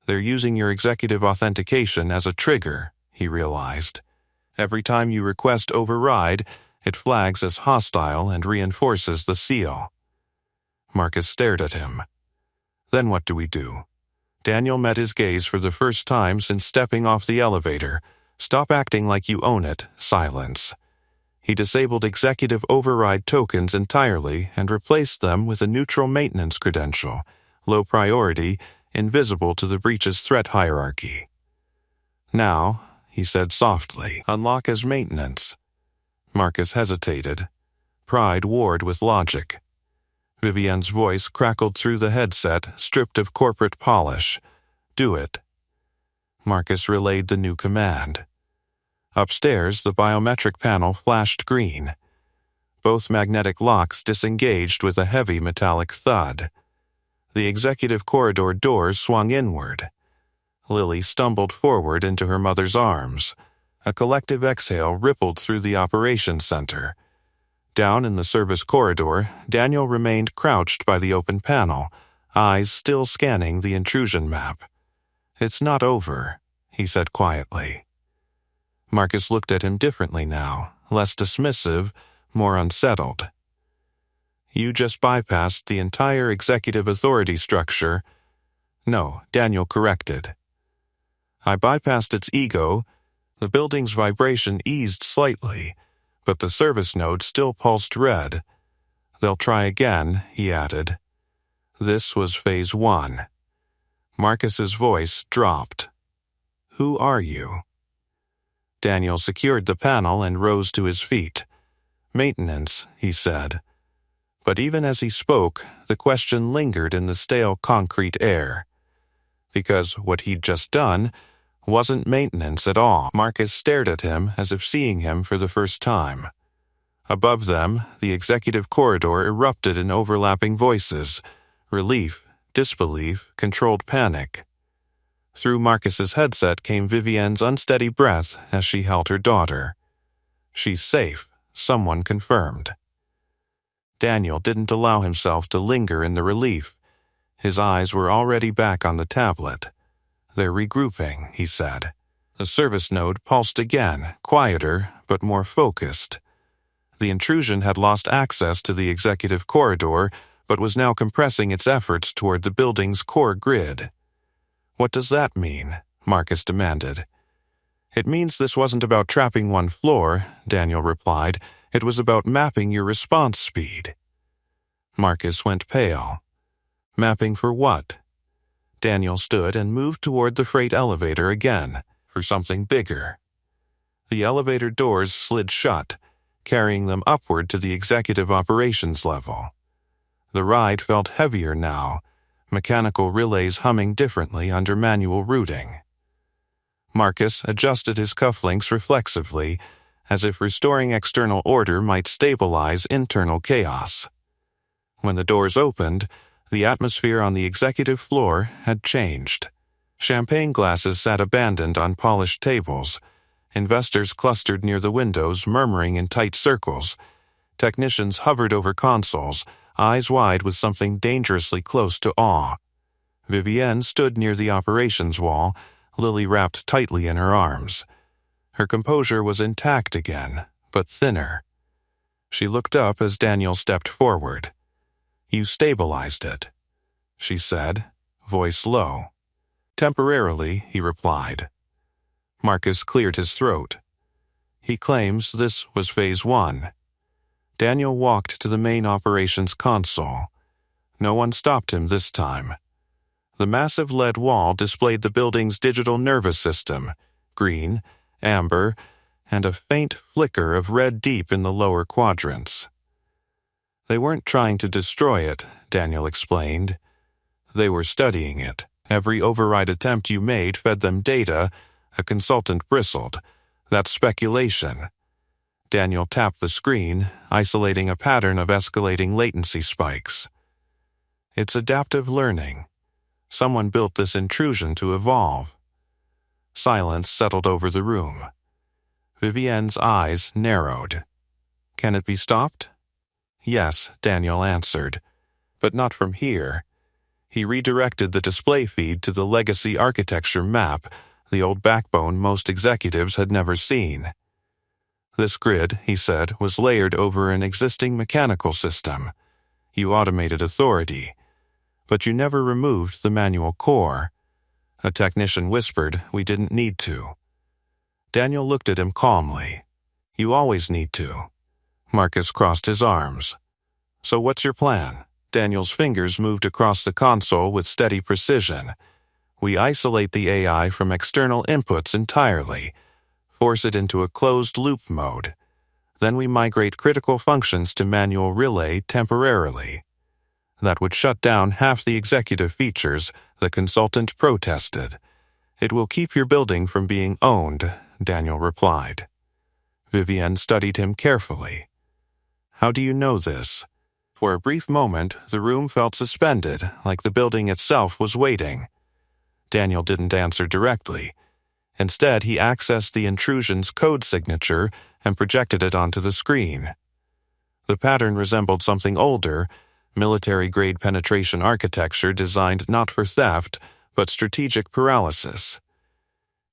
They're using your executive authentication as a trigger, he realized. Every time you request override, it flags as hostile and reinforces the seal. Marcus stared at him. Then what do we do? Daniel met his gaze for the first time since stepping off the elevator. Stop acting like you own it, silence. He disabled executive override tokens entirely and replaced them with a neutral maintenance credential, low priority, invisible to the breach's threat hierarchy. Now, he said softly, unlock as maintenance. Marcus hesitated. Pride warred with logic. Vivienne's voice crackled through the headset, stripped of corporate polish. Do it. Marcus relayed the new command. Upstairs, the biometric panel flashed green. Both magnetic locks disengaged with a heavy metallic thud. The executive corridor doors swung inward. Lily stumbled forward into her mother's arms. A collective exhale rippled through the operations center. Down in the service corridor, Daniel remained crouched by the open panel, eyes still scanning the intrusion map. It's not over, he said quietly. Marcus looked at him differently now, less dismissive, more unsettled. You just bypassed the entire executive authority structure. No, Daniel corrected. I bypassed its ego. The building's vibration eased slightly, but the service node still pulsed red. They'll try again, he added. This was phase 1. Marcus's voice dropped. Who are you? Daniel secured the panel and rose to his feet. Maintenance, he said. But even as he spoke, the question lingered in the stale concrete air. Because what he'd just done wasn't maintenance at all. Marcus stared at him as if seeing him for the first time. Above them, the executive corridor erupted in overlapping voices. Relief, disbelief, controlled panic. Through Marcus's headset came Vivienne's unsteady breath as she held her daughter. She's safe, someone confirmed. Daniel didn't allow himself to linger in the relief. His eyes were already back on the tablet. They're regrouping, he said. The service node pulsed again, quieter but more focused. The intrusion had lost access to the executive corridor, but was now compressing its efforts toward the building's core grid. "What does that mean?" Marcus demanded. "It means this wasn't about trapping one floor," Daniel replied. "It was about mapping your response speed." Marcus went pale. "Mapping for what?" Daniel stood and moved toward the freight elevator again, for something bigger. The elevator doors slid shut, carrying them upward to the executive operations level. The ride felt heavier now, mechanical relays humming differently under manual routing. Marcus adjusted his cufflinks reflexively, as if restoring external order might stabilize internal chaos. When the doors opened, the atmosphere on the executive floor had changed. Champagne glasses sat abandoned on polished tables. Investors clustered near the windows, murmuring in tight circles. Technicians hovered over consoles, eyes wide with something dangerously close to awe. Vivienne stood near the operations wall, Lily wrapped tightly in her arms. Her composure was intact again, but thinner. She looked up as Daniel stepped forward. "You stabilized it," she said, voice low. "Temporarily," he replied. Marcus cleared his throat. "He claims this was Phase 1. Daniel walked to the main operations console. No one stopped him this time. The massive lead wall displayed the building's digital nervous system, green, amber, and a faint flicker of red deep in the lower quadrants. "They weren't trying to destroy it," Daniel explained. "They were studying it. Every override attempt you made fed them data." A consultant bristled. "That's speculation." Daniel tapped the screen, isolating a pattern of escalating latency spikes. "It's adaptive learning. Someone built this intrusion to evolve." Silence settled over the room. Vivienne's eyes narrowed. "Can it be stopped?" "Yes," Daniel answered. "But not from here." He redirected the display feed to the legacy architecture map, the old backbone most executives had never seen. "This grid," he said, "was layered over an existing mechanical system. You automated authority. But you never removed the manual core." A technician whispered, "We didn't need to." Daniel looked at him calmly. "You always need to." Marcus crossed his arms. "So what's your plan?" Daniel's fingers moved across the console with steady precision. "We isolate the AI from external inputs entirely, force it into a closed-loop mode. Then we migrate critical functions to manual relay temporarily. That would shut down half the executive features," the consultant protested. "It will keep your building from being owned," Daniel replied. Vivienne studied him carefully. "How do you know this?" For a brief moment, the room felt suspended, like the building itself was waiting. Daniel didn't answer directly. Instead, he accessed the intrusion's code signature and projected it onto the screen. The pattern resembled something older, military-grade penetration architecture designed not for theft, but strategic paralysis.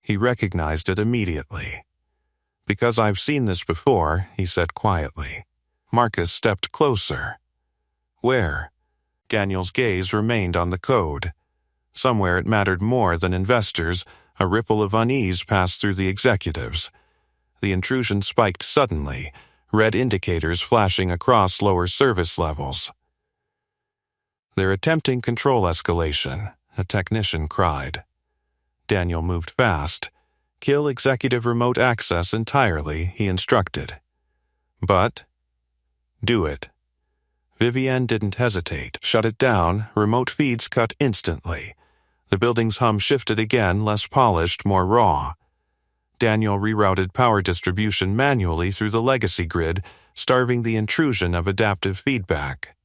He recognized it immediately. "Because I've seen this before," he said quietly. Marcus stepped closer. "Where?" Daniel's gaze remained on the code. Somewhere it mattered more than investors. A ripple of unease passed through the executives. The intrusion spiked suddenly, red indicators flashing across lower service levels. "They're attempting control escalation," a technician cried. Daniel moved fast. "Kill executive remote access entirely," he instructed. "But—" "Do it." Vivienne didn't hesitate. "Shut it down," remote feeds cut instantly. The building's hum shifted again, less polished, more raw. Daniel rerouted power distribution manually through the legacy grid, starving the intrusion of adaptive feedback.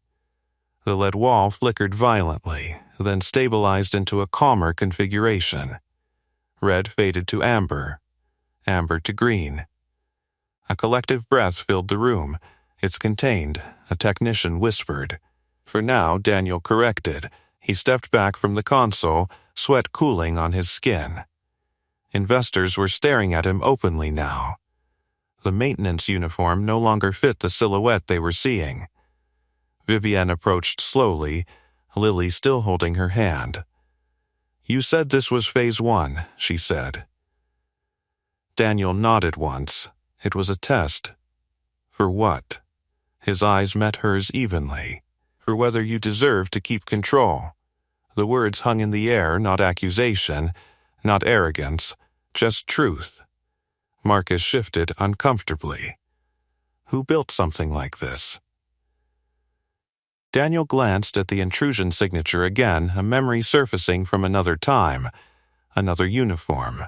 The lead wall flickered violently, then stabilized into a calmer configuration. Red faded to amber, amber to green. A collective breath filled the room. "It's contained," a technician whispered. "For now," Daniel corrected. He stepped back from the console, sweat cooling on his skin. Investors were staring at him openly now. The maintenance uniform no longer fit the silhouette they were seeing. Vivienne approached slowly, Lily still holding her hand. "You said this was phase 1, she said. Daniel nodded once. It was a test. For what? His eyes met hers evenly. For whether you deserve to keep control. The words hung in the air, not accusation, not arrogance, just truth. Marcus shifted uncomfortably. Who built something like this? Daniel glanced at the intrusion signature again, a memory surfacing from another time, another uniform.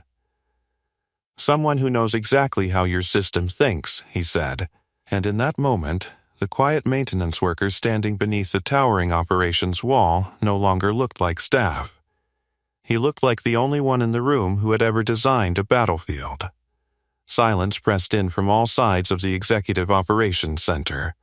Someone who knows exactly how your system thinks, he said, and in that moment, the quiet maintenance workers standing beneath the towering operations wall no longer looked like staff. He looked like the only one in the room who had ever designed a battlefield. Silence pressed in from all sides of the Executive Operations Center.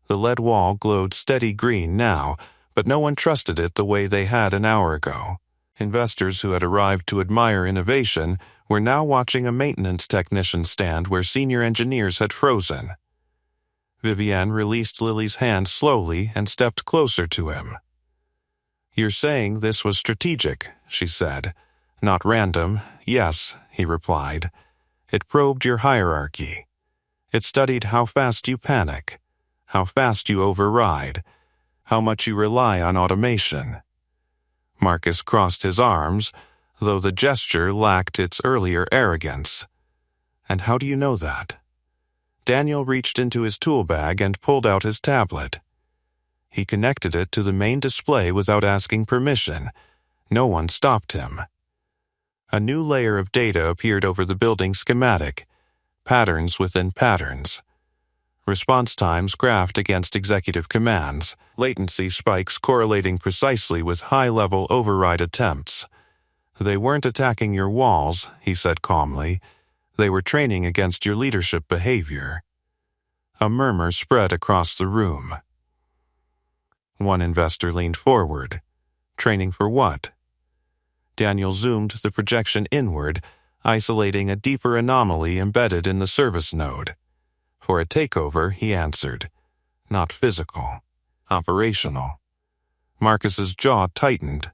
The lead wall glowed steady green now, but no one trusted it the way they had an hour ago. Investors who had arrived to admire innovation were now watching a maintenance technician stand where senior engineers had frozen. Vivienne released Lily's hand slowly and stepped closer to him. "You're saying this was strategic," she said. "Not random." "Yes," he replied. "It probed your hierarchy. It studied how fast you panic, how fast you override, how much you rely on automation." Marcus crossed his arms, though the gesture lacked its earlier arrogance. "And how do you know that?" Daniel reached into his tool bag and pulled out his tablet. He connected it to the main display without asking permission. No one stopped him. A new layer of data appeared over the building schematic, patterns within patterns. Response times graphed against executive commands, latency spikes correlating precisely with high-level override attempts. "They weren't attacking your walls," he said calmly. "They were training against your leadership behavior." A murmur spread across the room. One investor leaned forward. Training for what? Daniel zoomed the projection inward, isolating a deeper anomaly embedded in the service node. For a takeover, he answered. Not physical. Operational. Marcus's jaw tightened.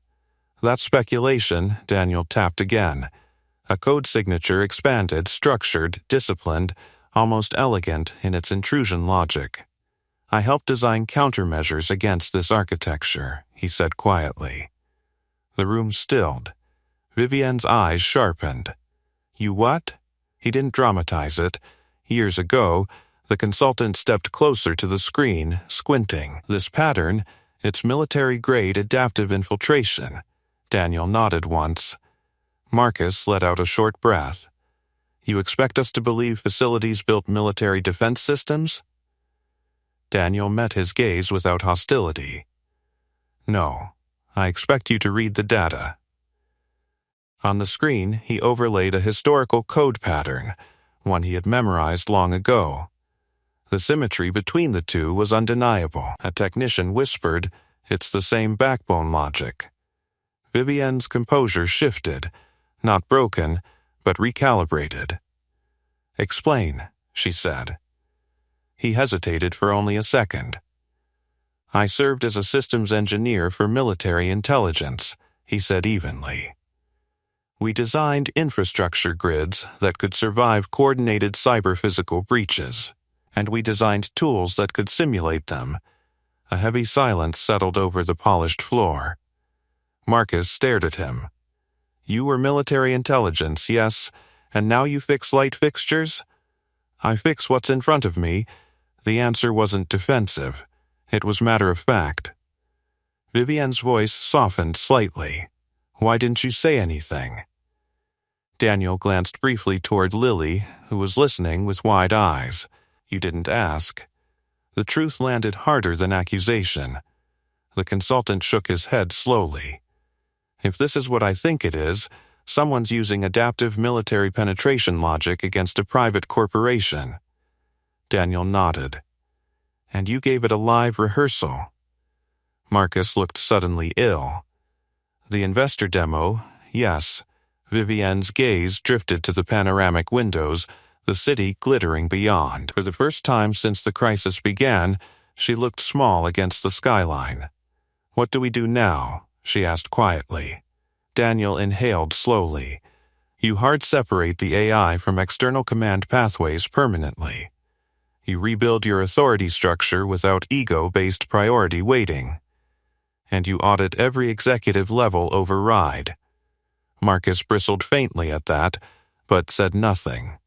That speculation, Daniel tapped again. A code signature expanded, structured, disciplined, almost elegant in its intrusion logic. "I helped design countermeasures against this architecture," he said quietly. The room stilled. Vivienne's eyes sharpened. "You what?" He didn't dramatize it. Years ago, the consultant stepped closer to the screen, squinting. "This pattern, it's military-grade adaptive infiltration." Daniel nodded once. Marcus let out a short breath. "You expect us to believe facilities built military defense systems?" Daniel met his gaze without hostility. "No, I expect you to read the data." On the screen, he overlaid a historical code pattern, one he had memorized long ago. The symmetry between the two was undeniable. A technician whispered, "It's the same backbone logic." Vivienne's composure shifted, not broken, but recalibrated. "Explain," she said. He hesitated for only a second. "I served as a systems engineer for military intelligence," he said evenly. "We designed infrastructure grids that could survive coordinated cyber-physical breaches, and we designed tools that could simulate them." A heavy silence settled over the polished floor. Marcus stared at him. "You were military intelligence, yes, and now you fix light fixtures?" "I fix what's in front of me." The answer wasn't defensive. It was matter of fact. Vivienne's voice softened slightly. "Why didn't you say anything?" Daniel glanced briefly toward Lily, who was listening with wide eyes. "You didn't ask." The truth landed harder than accusation. The consultant shook his head slowly. "If this is what I think it is, someone's using adaptive military penetration logic against a private corporation." Daniel nodded. "And you gave it a live rehearsal." Marcus looked suddenly ill. "The investor demo, yes." Vivienne's gaze drifted to the panoramic windows, the city glittering beyond. For the first time since the crisis began, she looked small against the skyline. "What do we do now?" she asked quietly. Daniel inhaled slowly. "You hard separate the AI from external command pathways permanently. You rebuild your authority structure without ego-based priority weighting. And you audit every executive level override." Marcus bristled faintly at that, but said nothing.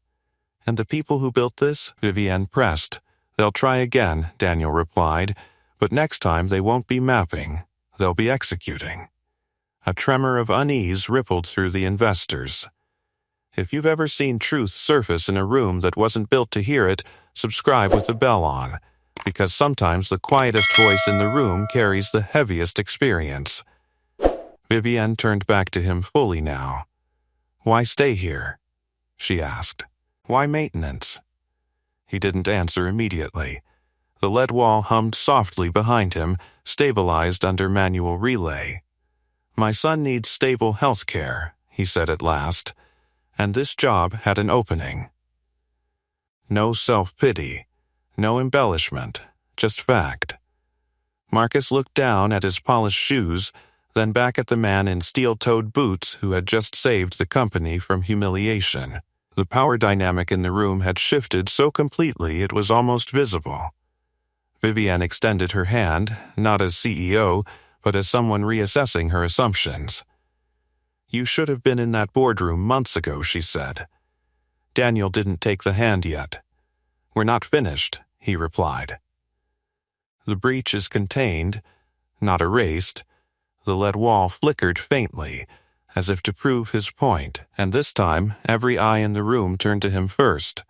"And the people who built this?" Vivienne pressed. "They'll try again," Daniel replied, "but next time they won't be mapping. They'll be executing." A tremor of unease rippled through the investors. If you've ever seen truth surface in a room that wasn't built to hear it, subscribe with the bell on, because sometimes the quietest voice in the room carries the heaviest experience. Vivienne turned back to him fully now. "Why stay here?" she asked. "Why maintenance?" He didn't answer immediately. The lead wall hummed softly behind him, stabilized under manual relay. "My son needs stable health care," he said at last, "and this job had an opening." No self-pity, no embellishment, just fact. Marcus looked down at his polished shoes, then back at the man in steel-toed boots who had just saved the company from humiliation. The power dynamic in the room had shifted so completely it was almost visible. Vivienne extended her hand, not as CEO, but as someone reassessing her assumptions. "You should have been in that boardroom months ago," she said. Daniel didn't take the hand yet. "We're not finished," he replied. The breach is contained, not erased. The lead wall flickered faintly, as if to prove his point, and this time every eye in the room turned to him first.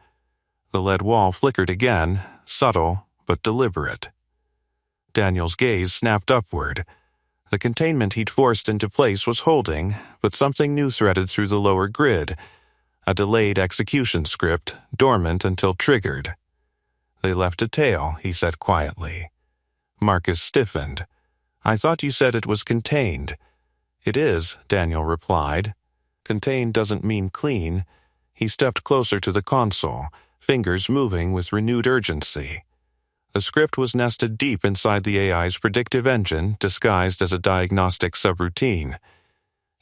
The lead wall flickered again, subtle but deliberate. Daniel's gaze snapped upward. The containment he'd forced into place was holding, but something new threaded through the lower grid. A delayed execution script, dormant until triggered. "They left a tail," he said quietly. Marcus stiffened. "I thought you said it was contained." "It is," Daniel replied. "Contained doesn't mean clean." He stepped closer to the console, fingers moving with renewed urgency. The script was nested deep inside the AI's predictive engine, disguised as a diagnostic subroutine.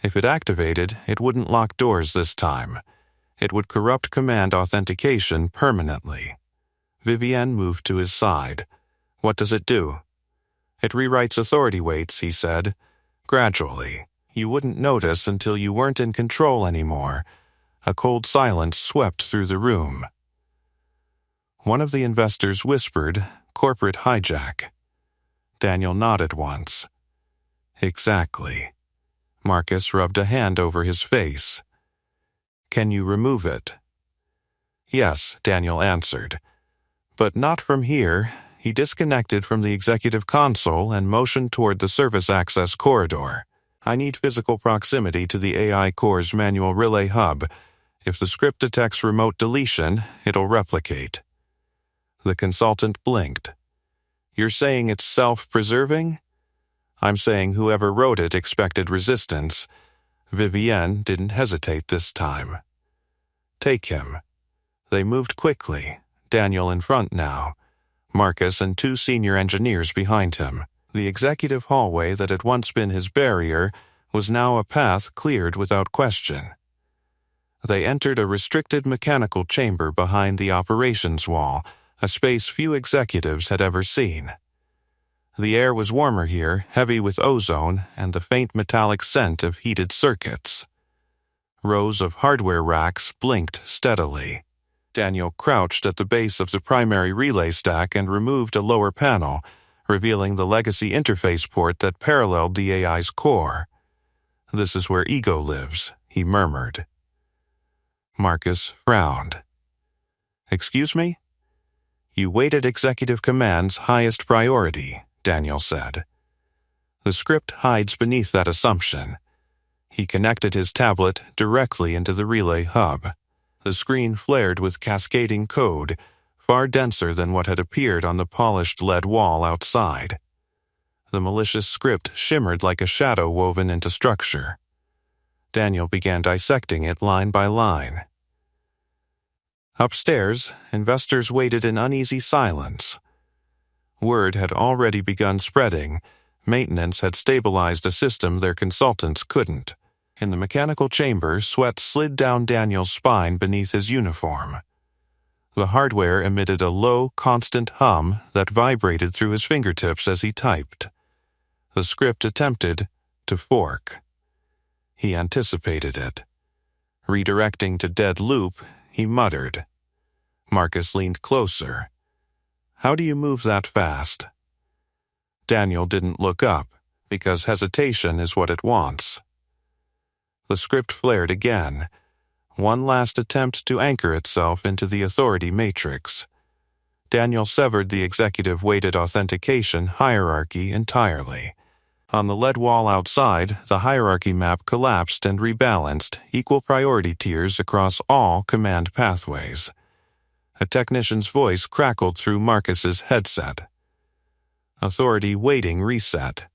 If it activated, it wouldn't lock doors this time. It would corrupt command authentication permanently. Vivienne moved to his side. "What does it do?" "It rewrites authority weights," he said. "Gradually. You wouldn't notice until you weren't in control anymore." A cold silence swept through the room. One of the investors whispered, "Corporate hijack." Daniel nodded once. "Exactly." Marcus rubbed a hand over his face. "Can you remove it?" "Yes," Daniel answered. "But not from here." He disconnected from the executive console and motioned toward the service access corridor. "I need physical proximity to the AI core's manual relay hub. If the script detects remote deletion, it'll replicate." The consultant blinked. "You're saying it's self-preserving?" "I'm saying whoever wrote it expected resistance." Vivienne didn't hesitate this time. "Take him." They moved quickly, Daniel in front now, Marcus and 2 senior engineers behind him. The executive hallway that had once been his barrier was now a path cleared without question. They entered a restricted mechanical chamber behind the operations wall, a space few executives had ever seen. The air was warmer here, heavy with ozone and the faint metallic scent of heated circuits. Rows of hardware racks blinked steadily. Daniel crouched at the base of the primary relay stack and removed a lower panel, revealing the legacy interface port that paralleled the AI's core. "This is where ego lives," he murmured. Marcus frowned. "Excuse me?" "You weighted executive command's highest priority," Daniel said. "The script hides beneath that assumption." He connected his tablet directly into the relay hub. The screen flared with cascading code, far denser than what had appeared on the polished lead wall outside. The malicious script shimmered like a shadow woven into structure. Daniel began dissecting it line by line. Upstairs, investors waited in uneasy silence. Word had already begun spreading. Maintenance had stabilized a system their consultants couldn't. In the mechanical chamber, sweat slid down Daniel's spine beneath his uniform. The hardware emitted a low, constant hum that vibrated through his fingertips as he typed. The script attempted to fork. He anticipated it. Redirecting to dead loop, he muttered. Marcus leaned closer. "How do you move that fast?" Daniel didn't look up, because hesitation is what it wants. The script flared again, one last attempt to anchor itself into the authority matrix. Daniel severed the executive-weighted authentication hierarchy entirely. On the lead wall outside, the hierarchy map collapsed and rebalanced, equal priority tiers across all command pathways. A technician's voice crackled through Marcus's headset. Authority weighting reset.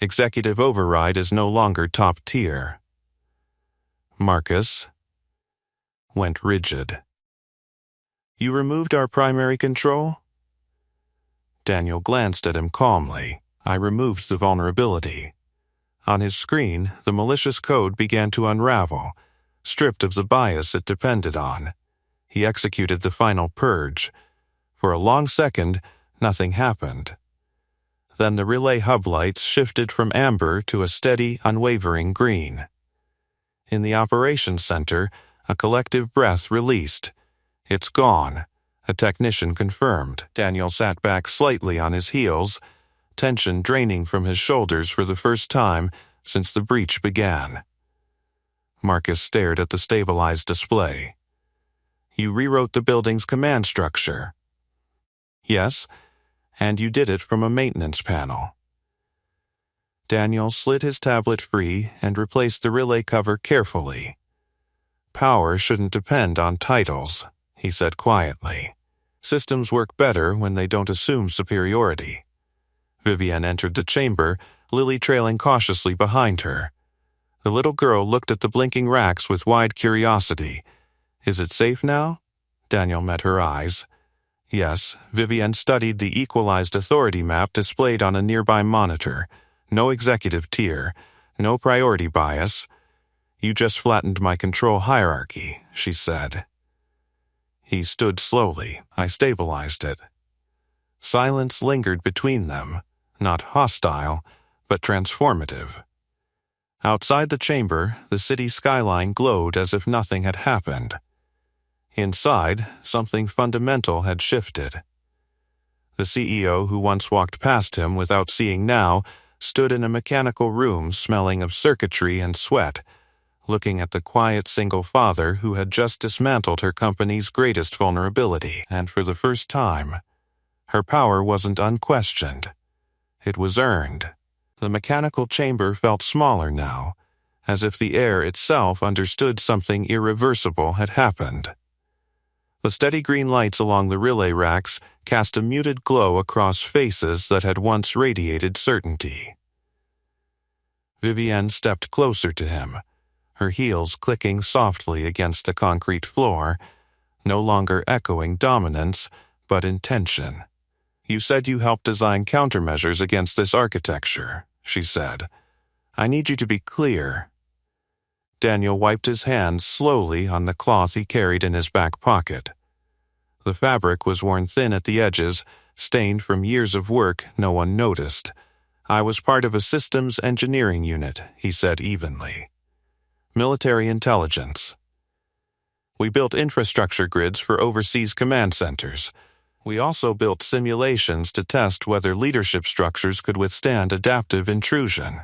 Executive override is no longer top tier. Marcus went rigid. "You removed our primary control?" Daniel glanced at him calmly. "I removed the vulnerability." On his screen, the malicious code began to unravel, stripped of the bias it depended on. He executed the final purge. For a long second, nothing happened. Then the relay hub lights shifted from amber to a steady, unwavering green. In the operations center, a collective breath released. "It's gone," a technician confirmed. Daniel sat back slightly on his heels, tension draining from his shoulders for the first time since the breach began. Marcus stared at the stabilized display. "You rewrote the building's command structure." "Yes, and you did it from a maintenance panel." Daniel slid his tablet free and replaced the relay cover carefully. "Power shouldn't depend on titles," he said quietly. "Systems work better when they don't assume superiority." Vivienne entered the chamber, Lily trailing cautiously behind her. The little girl looked at the blinking racks with wide curiosity. "Is it safe now?" Daniel met her eyes. Yes, Vivienne studied the equalized authority map displayed on a nearby monitor. No executive tier, no priority bias. "You just flattened my control hierarchy," she said. He stood slowly. "I stabilized it." Silence lingered between them, not hostile, but transformative. Outside the chamber, the city skyline glowed as if nothing had happened. Inside, something fundamental had shifted. The CEO, who once walked past him without seeing now, stood in a mechanical room smelling of circuitry and sweat, looking at the quiet single father who had just dismantled her company's greatest vulnerability. And for the first time, her power wasn't unquestioned. It was earned. The mechanical chamber felt smaller now, as if the air itself understood something irreversible had happened. The steady green lights along the relay racks cast a muted glow across faces that had once radiated certainty. Vivienne stepped closer to him, her heels clicking softly against the concrete floor, no longer echoing dominance, but intention. "You said you helped design countermeasures against this architecture," she said. "I need you to be clear." Daniel wiped his hands slowly on the cloth he carried in his back pocket. The fabric was worn thin at the edges, stained from years of work no one noticed. "I was part of a systems engineering unit," he said evenly. "Military intelligence. We built infrastructure grids for overseas command centers. We also built simulations to test whether leadership structures could withstand adaptive intrusion."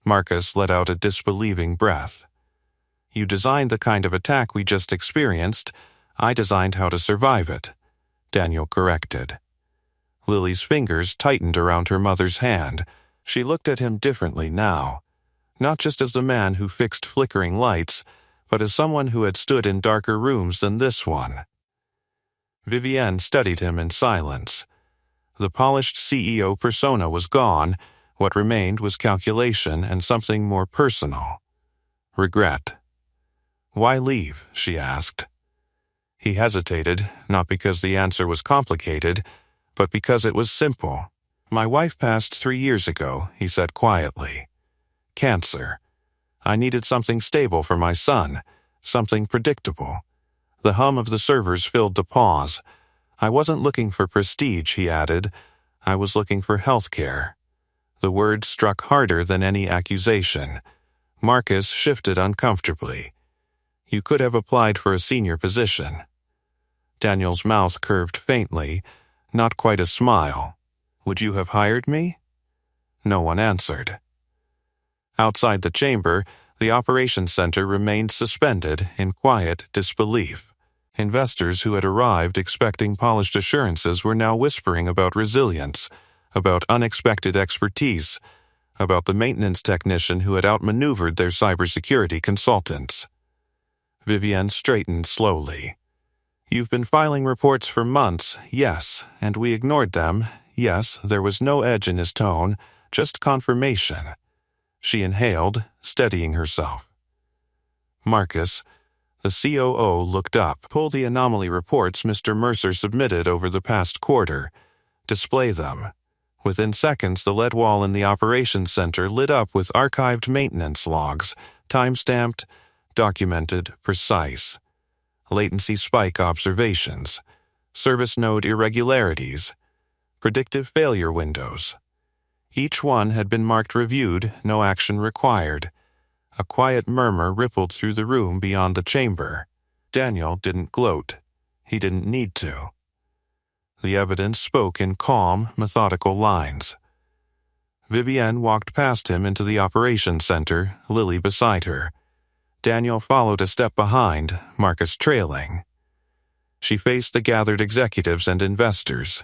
Marcus let out a disbelieving breath. "You designed the kind of attack we just experienced. I designed how to survive it," Daniel corrected. Lily's fingers tightened around her mother's hand. She looked at him differently now, not just as the man who fixed flickering lights, but as someone who had stood in darker rooms than this one. Vivienne studied him in silence. The polished CEO persona was gone. What remained was calculation and something more personal. Regret. "Why leave?" she asked. He hesitated, not because the answer was complicated, but because it was simple. "My wife passed 3 years ago," he said quietly. "Cancer. I needed something stable for my son, something predictable." The hum of the servers filled the pause. "I wasn't looking for prestige," he added. "I was looking for health care." The words struck harder than any accusation. Marcus shifted uncomfortably. "You could have applied for a senior position." Daniel's mouth curved faintly, not quite a smile. "Would you have hired me?" No one answered. Outside the chamber, the operations center remained suspended in quiet disbelief. Investors who had arrived expecting polished assurances were now whispering about resilience, about unexpected expertise, about the maintenance technician who had outmaneuvered their cybersecurity consultants. Vivienne straightened slowly. "You've been filing reports for months, yes, and we ignored them, yes." There was no edge in his tone, just confirmation. She inhaled, steadying herself. Marcus, the COO, looked up. "Pull the anomaly reports Mr. Mercer submitted over the past quarter. Display them." Within seconds, the lead wall in the operations center lit up with archived maintenance logs, time-stamped, documented, precise. Latency spike observations, service node irregularities, predictive failure windows. Each one had been marked reviewed, no action required. A quiet murmur rippled through the room beyond the chamber. Daniel didn't gloat. He didn't need to. The evidence spoke in calm, methodical lines. Vivienne walked past him into the operations center, Lily beside her. Daniel followed a step behind, Marcus trailing. She faced the gathered executives and investors.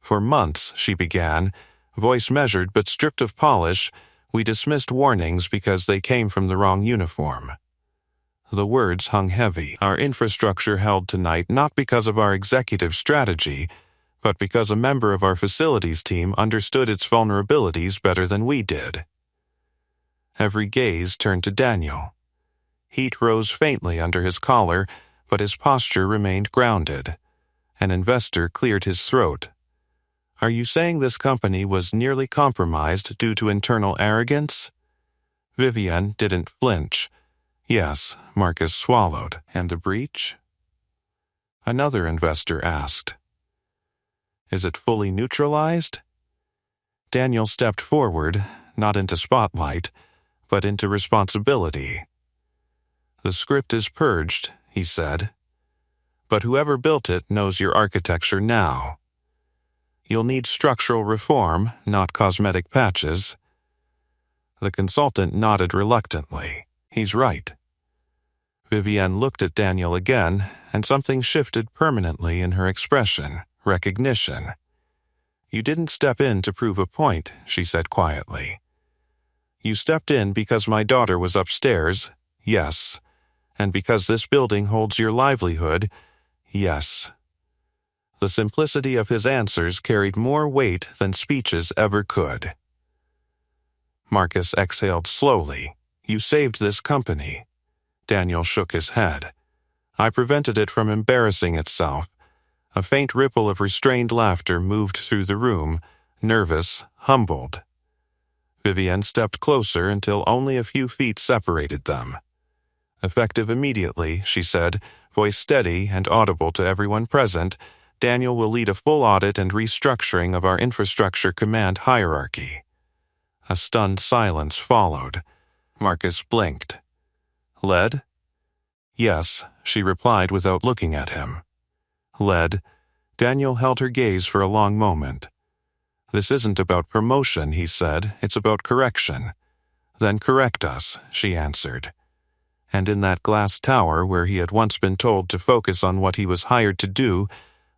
"For months," she began, voice measured but stripped of polish, "we dismissed warnings because they came from the wrong uniform." The words hung heavy. "Our infrastructure held tonight not because of our executive strategy, but because a member of our facilities team understood its vulnerabilities better than we did." Every gaze turned to Daniel. Heat rose faintly under his collar, but his posture remained grounded. An investor cleared his throat. "Are you saying this company was nearly compromised due to internal arrogance?" Vivienne didn't flinch. "Yes," Marcus swallowed. "And the breach?" Another investor asked. "Is it fully neutralized?" Daniel stepped forward, not into spotlight, but into responsibility. "The script is purged," he said. "But whoever built it knows your architecture now. You'll need structural reform, not cosmetic patches." The consultant nodded reluctantly. "He's right." Vivienne looked at Daniel again, and something shifted permanently in her expression, recognition. "You didn't step in to prove a point," she said quietly. "You stepped in because my daughter was upstairs, yes, and because this building holds your livelihood, yes." The simplicity of his answers carried more weight than speeches ever could. Marcus exhaled slowly. "You saved this company." Daniel shook his head. "I prevented it from embarrassing itself." A faint ripple of restrained laughter moved through the room, nervous, humbled. Vivienne stepped closer until only a few feet separated them. "Effective immediately," she said, voice steady and audible to everyone present, "Daniel will lead a full audit and restructuring of our infrastructure command hierarchy." A stunned silence followed. Marcus blinked. "Led?" "Yes," she replied without looking at him. "Led." Daniel held her gaze for a long moment. "This isn't about promotion," he said. "It's about correction." "Then correct us," she answered. And in that glass tower where he had once been told to focus on what he was hired to do,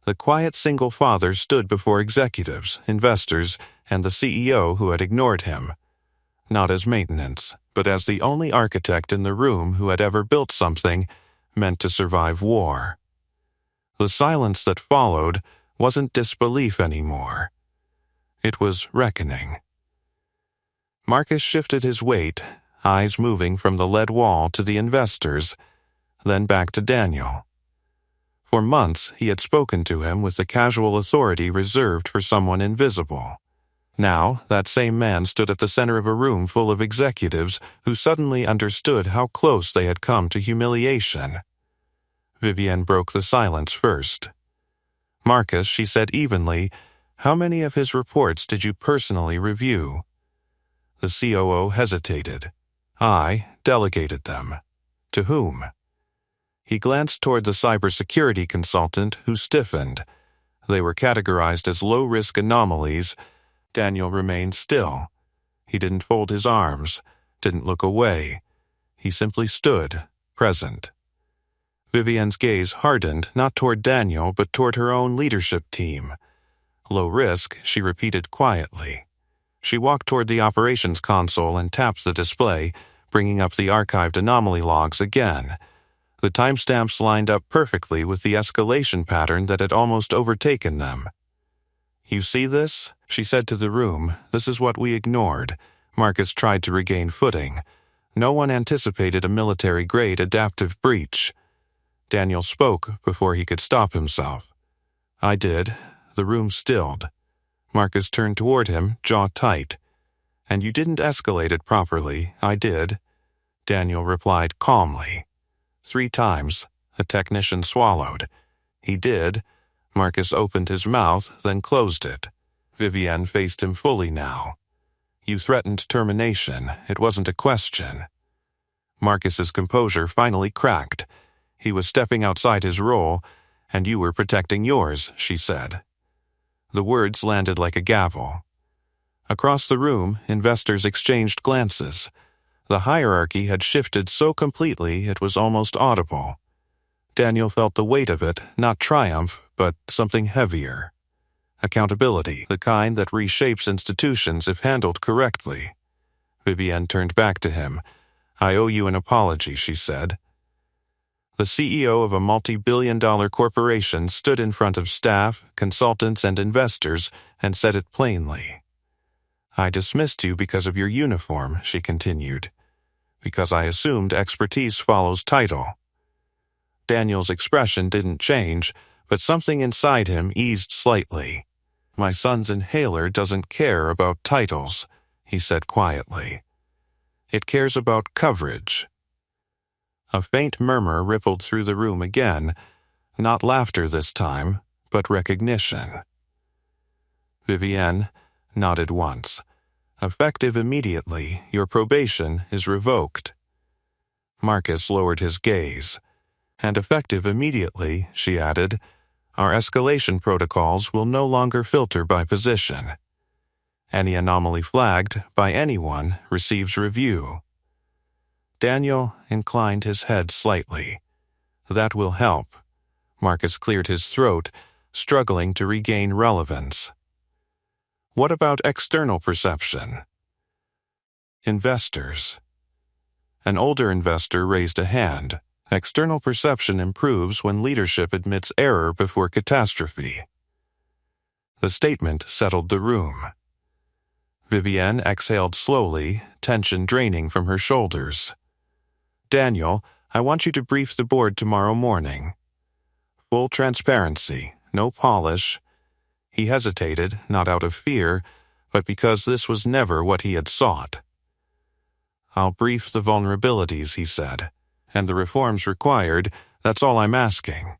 the quiet single father stood before executives, investors, and the CEO who had ignored him. Not as maintenance, but as the only architect in the room who had ever built something meant to survive war. The silence that followed wasn't disbelief anymore. It was reckoning. Marcus shifted his weight, eyes moving from the lead wall to the investors, then back to Daniel. For months, he had spoken to him with the casual authority reserved for someone invisible. Now, that same man stood at the center of a room full of executives who suddenly understood how close they had come to humiliation. Vivienne broke the silence first. "Marcus," she said evenly, "how many of his reports did you personally review?" The COO hesitated. "I delegated them." "To whom?" He glanced toward the cybersecurity consultant, who stiffened. They were categorized as low-risk anomalies. Daniel remained still. He didn't fold his arms, didn't look away. He simply stood, present. Vivienne's gaze hardened, not toward Daniel, but toward her own leadership team. "Low risk," she repeated quietly. She walked toward the operations console and tapped the display, bringing up the archived anomaly logs again. The timestamps lined up perfectly with the escalation pattern that had almost overtaken them. "You see this?" she said to the room. "This is what we ignored." Marcus tried to regain footing. No one anticipated a military-grade adaptive breach. Daniel spoke before he could stop himself. "I did." The room stilled. Marcus turned toward him, jaw tight. "And you didn't escalate it properly." "I did." Daniel replied calmly. 3 times. The technician swallowed. "He did." Marcus opened his mouth, then closed it. Vivienne faced him fully now. "You threatened termination. It wasn't a question." Marcus's composure finally cracked. He was stepping outside his role, "and you were protecting yours," she said. The words landed like a gavel. Across the room, investors exchanged glances. The hierarchy had shifted so completely it was almost audible. Daniel felt the weight of it, not triumph, but something heavier. Accountability, the kind that reshapes institutions if handled correctly. Vivienne turned back to him. "I owe you an apology," she said. The CEO of a multi-billion-dollar corporation stood in front of staff, consultants, and investors and said it plainly. "I dismissed you because of your uniform," she continued, "because I assumed expertise follows title." Daniel's expression didn't change, but something inside him eased slightly. "My son's inhaler doesn't care about titles," he said quietly. "It cares about coverage." A faint murmur rippled through the room again, not laughter this time, but recognition. Vivienne nodded once. "Effective immediately, your probation is revoked." Marcus lowered his gaze. "And effective immediately," she added, "our escalation protocols will no longer filter by position. Any anomaly flagged by anyone receives review." Daniel inclined his head slightly. "That will help." Marcus cleared his throat, struggling to regain relevance. "What about external perception?" Investors. An older investor raised a hand. "External perception improves when leadership admits error before catastrophe." The statement settled the room. Vivienne exhaled slowly, tension draining from her shoulders. "Daniel, I want you to brief the board tomorrow morning. Full transparency, no polish." He hesitated, not out of fear, but because this was never what he had sought. "I'll brief the vulnerabilities," he said, "and the reforms required. That's all I'm asking."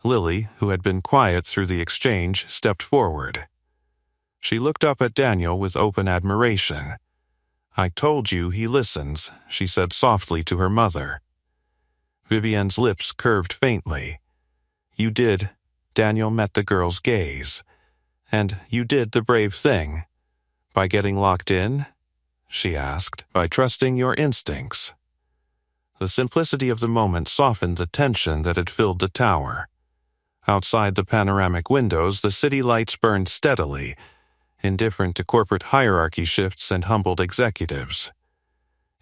Lily, who had been quiet through the exchange, stepped forward. She looked up at Daniel with open admiration. "I told you he listens," she said softly to her mother. Vivienne's lips curved faintly. "You did." Daniel met the girl's gaze. "And you did the brave thing." "By getting locked in?" she asked. "By trusting your instincts." The simplicity of the moment softened the tension that had filled the tower. Outside the panoramic windows, the city lights burned steadily, indifferent to corporate hierarchy shifts and humbled executives.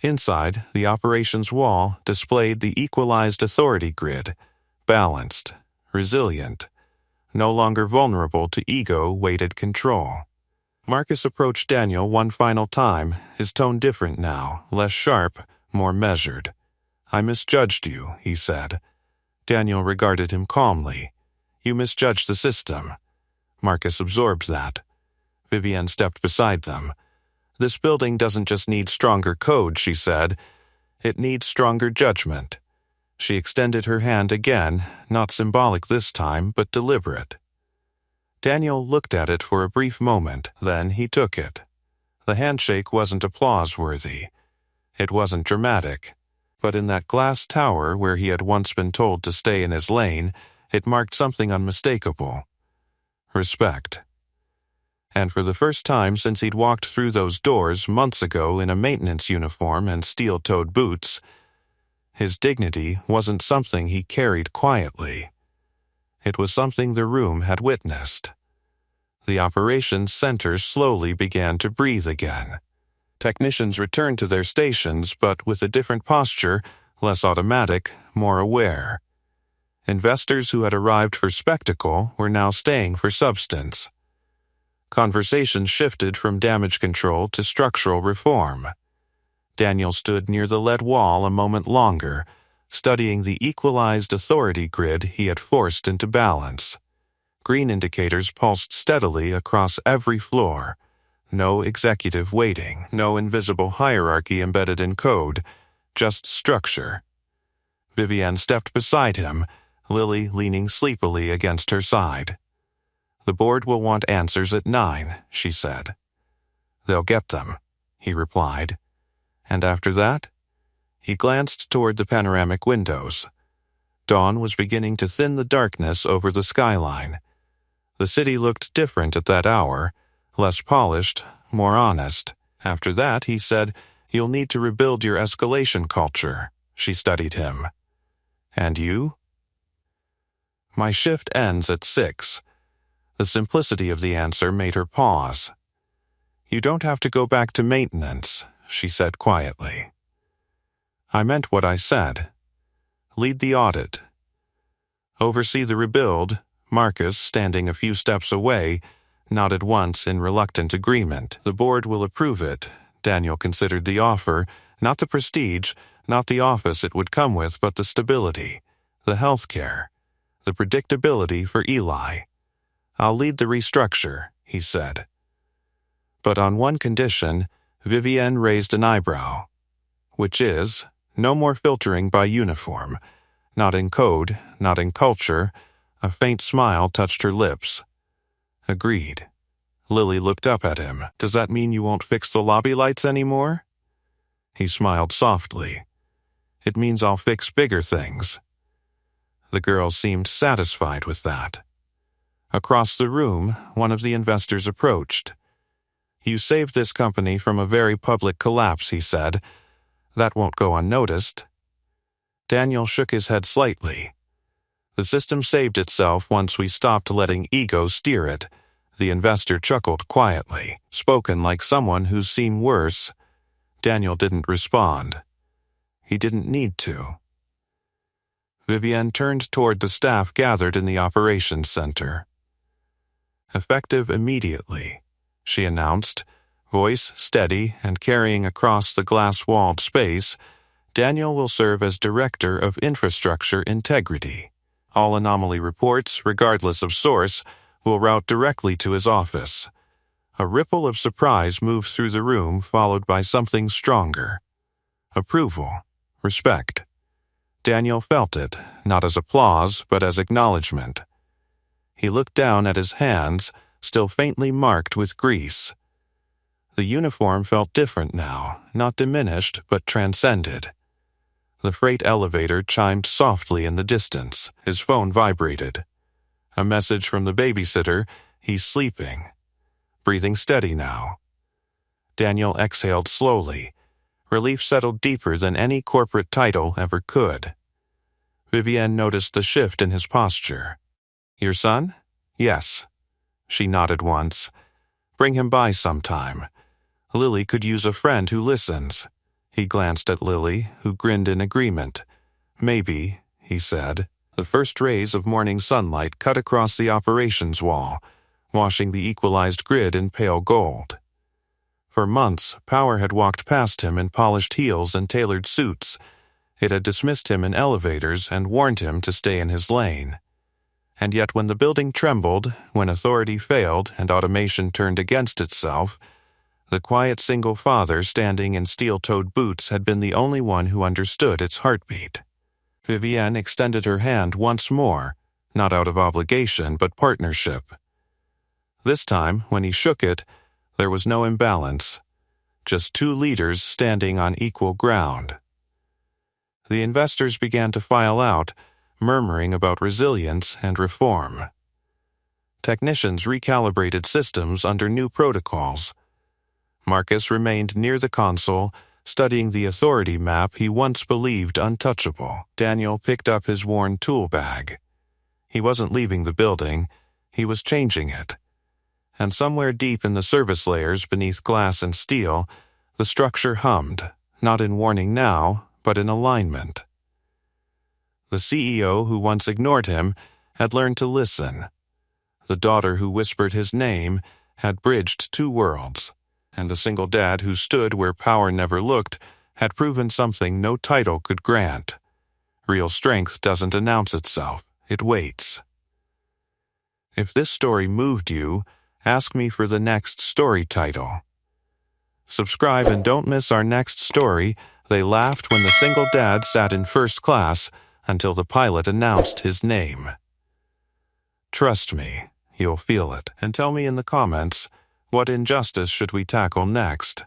Inside, the operations wall displayed the equalized authority grid, balanced, resilient, no longer vulnerable to ego-weighted control. Marcus approached Daniel one final time, his tone different now, less sharp, more measured. "I misjudged you," he said. Daniel regarded him calmly. You misjudged the system. Marcus absorbed that. Vivienne stepped beside them. This building doesn't just need stronger code, she said. It needs stronger judgment. She extended her hand again, not symbolic this time, but deliberate. Daniel looked at it for a brief moment, then he took it. The handshake wasn't applause-worthy. It wasn't dramatic. But in that glass tower where he had once been told to stay in his lane, it marked something unmistakable. Respect. And for the first time since he'd walked through those doors months ago in a maintenance uniform and steel-toed boots, his dignity wasn't something he carried quietly. It was something the room had witnessed. The operations center slowly began to breathe again. Technicians returned to their stations, but with a different posture, less automatic, more aware. Investors who had arrived for spectacle were now staying for substance. Conversation shifted from damage control to structural reform. Daniel stood near the lead wall a moment longer, studying the equalized authority grid he had forced into balance. Green indicators pulsed steadily across every floor. No executive waiting, no invisible hierarchy embedded in code, just structure. Vivienne stepped beside him, Lily leaning sleepily against her side. The board will want answers at 9, she said. They'll get them, he replied. And after that? He glanced toward the panoramic windows. Dawn was beginning to thin the darkness over the skyline. The city looked different at that hour, less polished, more honest. After that, he said, you'll need to rebuild your escalation culture. She studied him. And you? My shift ends at 6. The simplicity of the answer made her pause. You don't have to go back to maintenance, she said quietly. I meant what I said. Lead the audit. Oversee the rebuild. Marcus, standing a few steps away, nodded once in reluctant agreement. The board will approve it. Daniel considered the offer, not the prestige, not the office it would come with, but the stability, the health care, the predictability for Eli. I'll lead the restructure, he said. But on one condition, Vivienne raised an eyebrow. Which is, no more filtering by uniform. Not in code, not in culture. A faint smile touched her lips. Agreed. Lily looked up at him. Does that mean you won't fix the lobby lights anymore? He smiled softly. It means I'll fix bigger things. The girl seemed satisfied with that. Across the room, one of the investors approached. You saved this company from a very public collapse, he said. That won't go unnoticed. Daniel shook his head slightly. The system saved itself once we stopped letting ego steer it. The investor chuckled quietly, spoken like someone who's seen worse. Daniel didn't respond. He didn't need to. Vivienne turned toward the staff gathered in the operations center. Effective immediately, she announced, voice steady and carrying across the glass-walled space. Daniel will serve as Director of Infrastructure Integrity. All anomaly reports, regardless of source, will route directly to his office. A ripple of surprise moved through the room, followed by something stronger. Approval. Respect. Daniel felt it, not as applause, but as acknowledgement. He looked down at his hands, still faintly marked with grease. The uniform felt different now, not diminished, but transcended. The freight elevator chimed softly in the distance. His phone vibrated. A message from the babysitter, he's sleeping. Breathing steady now. Daniel exhaled slowly. Relief settled deeper than any corporate title ever could. Vivienne noticed the shift in his posture. Your son? Yes. She nodded once. Bring him by sometime. Lily could use a friend who listens. He glanced at Lily, who grinned in agreement. Maybe, he said. The first rays of morning sunlight cut across the operations wall, washing the equalized grid in pale gold. For months, power had walked past him in polished heels and tailored suits. It had dismissed him in elevators and warned him to stay in his lane. And yet when the building trembled, when authority failed and automation turned against itself, the quiet single father standing in steel-toed boots had been the only one who understood its heartbeat. Vivienne extended her hand once more, not out of obligation but partnership. This time, when he shook it, there was no imbalance, just two leaders standing on equal ground. The investors began to file out, murmuring about resilience and reform. Technicians recalibrated systems under new protocols. Marcus remained near the console, studying the authority map he once believed untouchable. Daniel picked up his worn tool bag. He wasn't leaving the building, he was changing it. And somewhere deep in the service layers beneath glass and steel, the structure hummed, not in warning now, but in alignment. The CEO who once ignored him had learned to listen. The daughter who whispered his name had bridged two worlds, and the single dad who stood where power never looked had proven something no title could grant. Real strength doesn't announce itself, it waits. If this story moved you, ask me for the next story title. Subscribe and don't miss our next story. They laughed when the single dad sat in first class until the pilot announced his name. Trust me, you'll feel it. And tell me in the comments, what injustice should we tackle next?